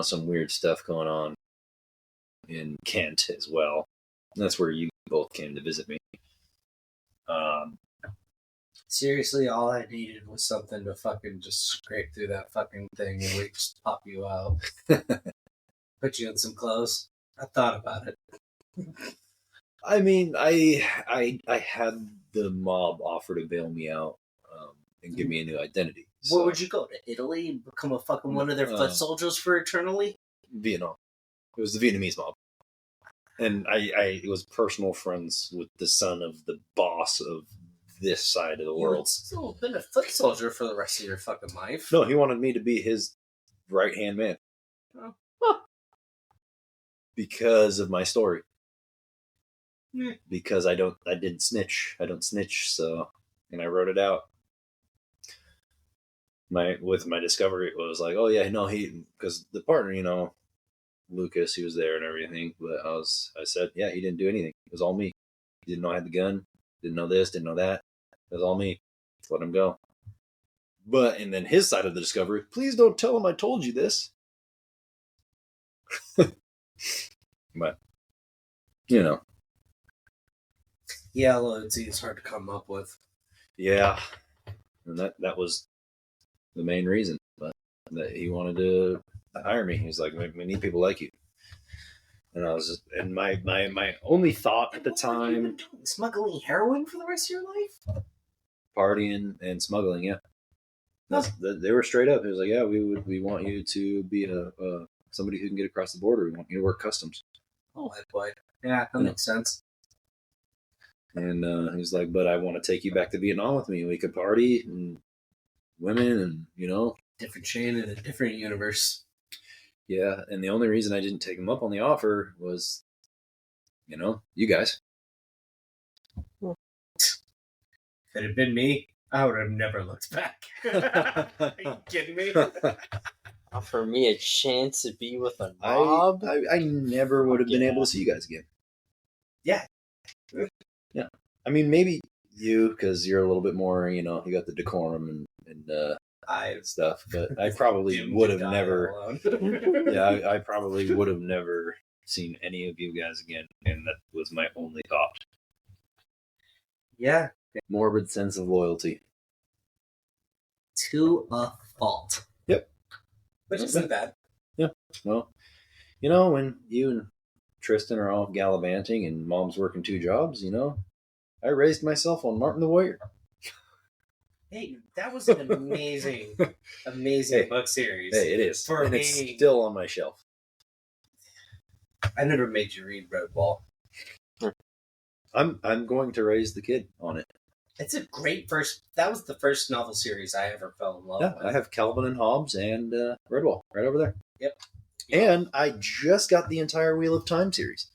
some weird stuff going on in Kent as well. And that's where you both came to visit me. Seriously, all I needed was something to fucking just scrape through that fucking thing and we just pop you out. Put you in some clothes. I thought about it. I mean, I had the mob offer to bail me out and give me a new identity. Where would you go? To Italy and become a fucking one of their foot soldiers for eternally? Vietnam. It was the Vietnamese mob. And I was personal friends with the son of the boss of this side of the world. You've still been a foot soldier for the rest of your fucking life. No, he wanted me to be his right-hand man. Oh. Huh. Because of my story. Yeah. Because I didn't snitch. I don't snitch, so, and I wrote it out. With my discovery, it was like, oh yeah, no, because the partner, Lucas, he was there and everything, but I said, yeah, he didn't do anything. It was all me. He didn't know I had the gun, didn't know this, didn't know that. It was all me. Let him go. And then his side of the discovery, please don't tell him I told you this. But, Yeah, loyalty is hard to come up with. Yeah. And that was the main reason. But that he wanted to hire me. He was like, we need people like you. And I was just, and my only thought at the time, Smuggling heroin for the rest of your life? partying and smuggling, yeah. They were straight up. It was like, yeah, we want you to be somebody who can get across the border. We want you to work customs. Oh, boy. Yeah, that makes sense. And he's like, but I want to take you back to Vietnam with me. We could party and women and, Different Shane in a different universe. Yeah, and the only reason I didn't take him up on the offer was, you guys. If it had been me, I would have never looked back. Are you kidding me? Offer me a chance to be with a mob? I never would have been able to see you guys again. Yeah. Yeah. I mean, maybe you, because you're a little bit more, you got the decorum and stuff, but I probably would have never. Yeah, I probably would have never seen any of you guys again, and that was my only thought. Yeah. Morbid sense of loyalty. To a fault. Yep. Which isn't bad. Yeah. Well, when you and Tristan are off gallivanting and Mom's working 2 jobs, I raised myself on Martin the Warrior. Hey, that was an amazing book series. Hey, it is. For and me, it's still on my shelf. I never made you read Red Ball. I'm going to raise the kid on it. It's a great that was the first novel series I ever fell in love with. I have Calvin and Hobbes and Redwall right over there. Yep. And I just got the entire Wheel of Time series.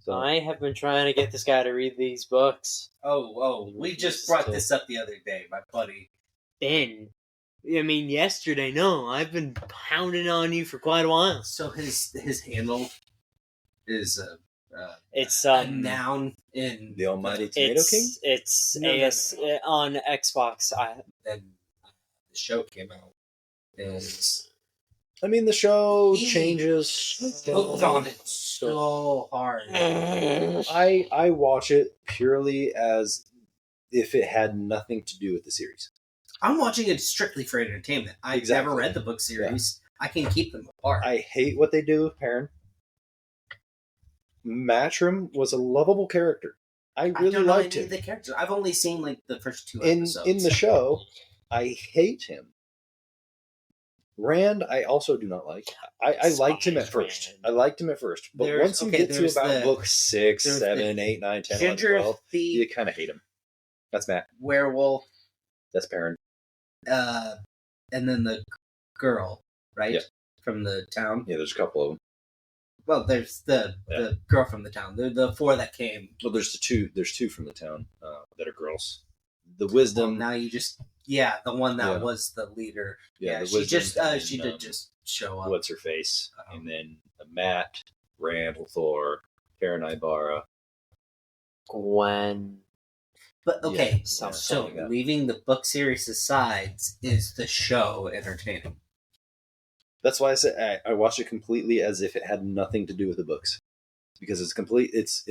So I have been trying to get this guy to read these books. Oh, we just brought this up the other day, my buddy. Ben. I mean, yesterday. No, I've been pounding on you for quite a while. So his handle is it's a noun in the Almighty Tomato King? It's No. on Xbox. Then the show came out. And I mean, the show changes. hooked on it so hard. I watch it purely as if it had nothing to do with the series. I'm watching it strictly for entertainment. I've never read the book series. Yeah. I can keep them apart. I hate what they do with Perrin. Matrim was a lovable character. I really liked him. The characters. I've only seen the first 2 episodes. In the show, I hate him. Rand, I also do not like. I liked him at first. Rand. But once you get to about book 6, 7, 8, 9, 10, 11, Ginger 12, thief, you kind of hate him. That's Matt. werewolf, That's Perrin. and then the girl, right? Yeah. From the town. Yeah, there's a couple of them. Well, there's the girl from the town. The 4 that came. Well, there's two from the town that are girls. The wisdom. Now you just the one that was the leader. Yeah, the she wisdom just and, she did just show up. What's her face? And then Matt, Rand, Thor, Karen Ibarra, Gwen. But okay, Yeah, so something like that. leaving the book series aside, is the show entertaining? That's why I said I watched it completely as if it had nothing to do with the books, because it's complete. It's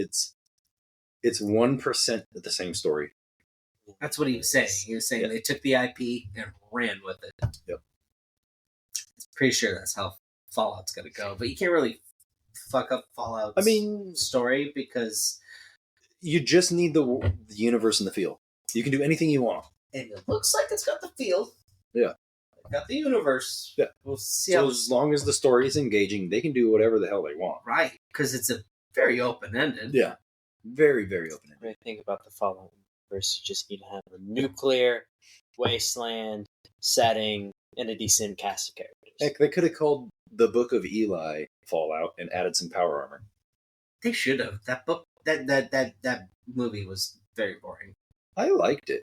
1% the same story. That's what he was saying. He was saying they took the IP and ran with it. Yep. Pretty sure that's how Fallout's gonna go, but you can't really fuck up Fallout's story because you just need the universe and the feel. You can do anything you want, and it looks like it's got the feel. Yeah. Got the universe. Yeah. We'll see. So as long as the story is engaging, they can do whatever the hell they want. Right, because it's a very open-ended. Yeah. Very, very open-ended. When I think about the Fallout universe, you just need to have a nuclear wasteland setting and a decent cast of characters. Heck, they could have called the Book of Eli Fallout and added some power armor. They should have. That book, that movie was very boring. I liked it.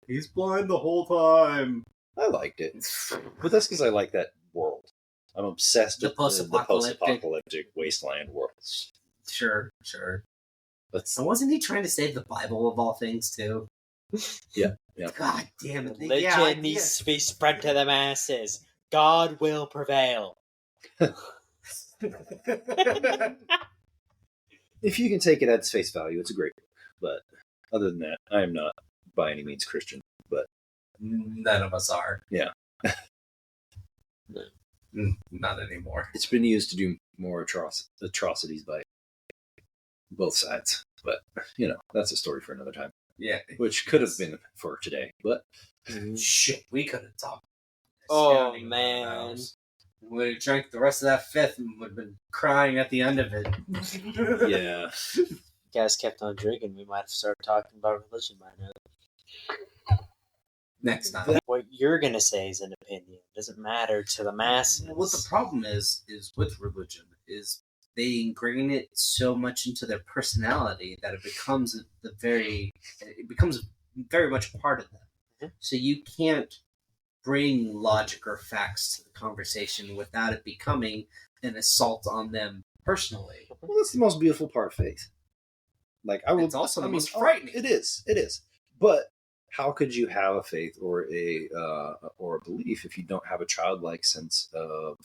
He's blind the whole time. I liked it. But that's because I like that world. I'm obsessed with the post-apocalyptic wasteland worlds. Sure. And wasn't he trying to save the Bible of all things, too? Yeah. God damn it. Religion needs to be spread to the masses. God will prevail. If you can take it at its face value, it's a great book. But other than that, I am not by any means Christian. But none of us are. Yeah. Not anymore. It's been used to do more atrocities by both sides. But, that's a story for another time. Yeah. Which could have been for today. But shit, we could have talked. Oh, man. We would have drank the rest of that fifth and would have been crying at the end of it. Yeah. If you guys kept on drinking, we might have started talking about religion by now. Next time. What you're going to say is an opinion. It doesn't matter to the masses. What the problem is with religion is they ingrain it so much into their personality that it becomes very much a part of them. Mm-hmm. So you can't bring logic or facts to the conversation without it becoming an assault on them personally. Well, that's the most beautiful part of faith. It's also the most frightening. It is. But how could you have a faith or a belief if you don't have a childlike sense of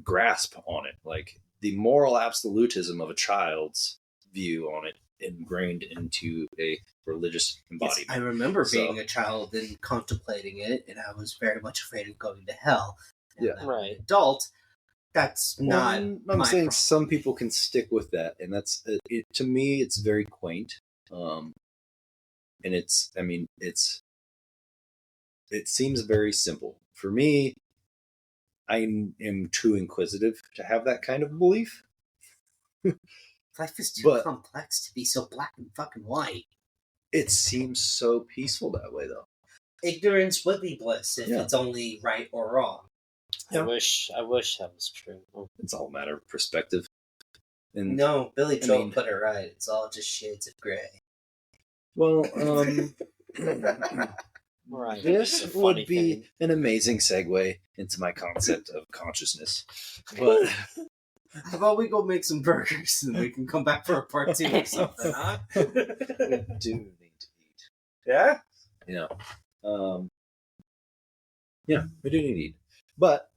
grasp on it? Like the moral absolutism of a child's view on it ingrained into a religious embodiment. Yes, I remember being a child and contemplating it, and I was very much afraid of going to hell. And right. As an adult, that's not. I'm saying some people can stick with that, and that's it. To me, it's very quaint. And it seems very simple. For me, I am too inquisitive to have that kind of belief. Life is too complex to be so black and fucking white. It seems so peaceful that way, though. Ignorance would be bliss if it's only right or wrong. I wish that was true. It's all a matter of perspective. And no, Billy Joel put it right. It's all just shades of gray. Well, right. This would be an amazing segue into my concept of consciousness. But how about we go make some burgers and we can come back for a part 2 or something, huh? We do need to eat. Yeah? Yeah. We do need to eat. But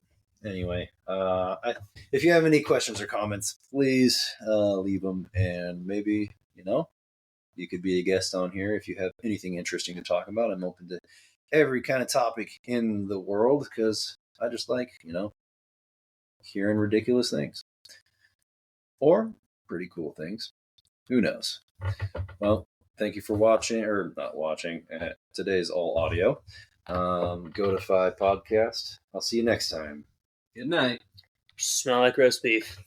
anyway, if you have any questions or comments, please leave them, and maybe, you could be a guest on here if you have anything interesting to talk about. I'm open to every kind of topic in the world because I just like, hearing ridiculous things. Or pretty cool things. Who knows? Well, thank you for watching, or not watching. Today's all audio. Go to 5 Podcast. I'll see you next time. Good night. Smell like roast beef.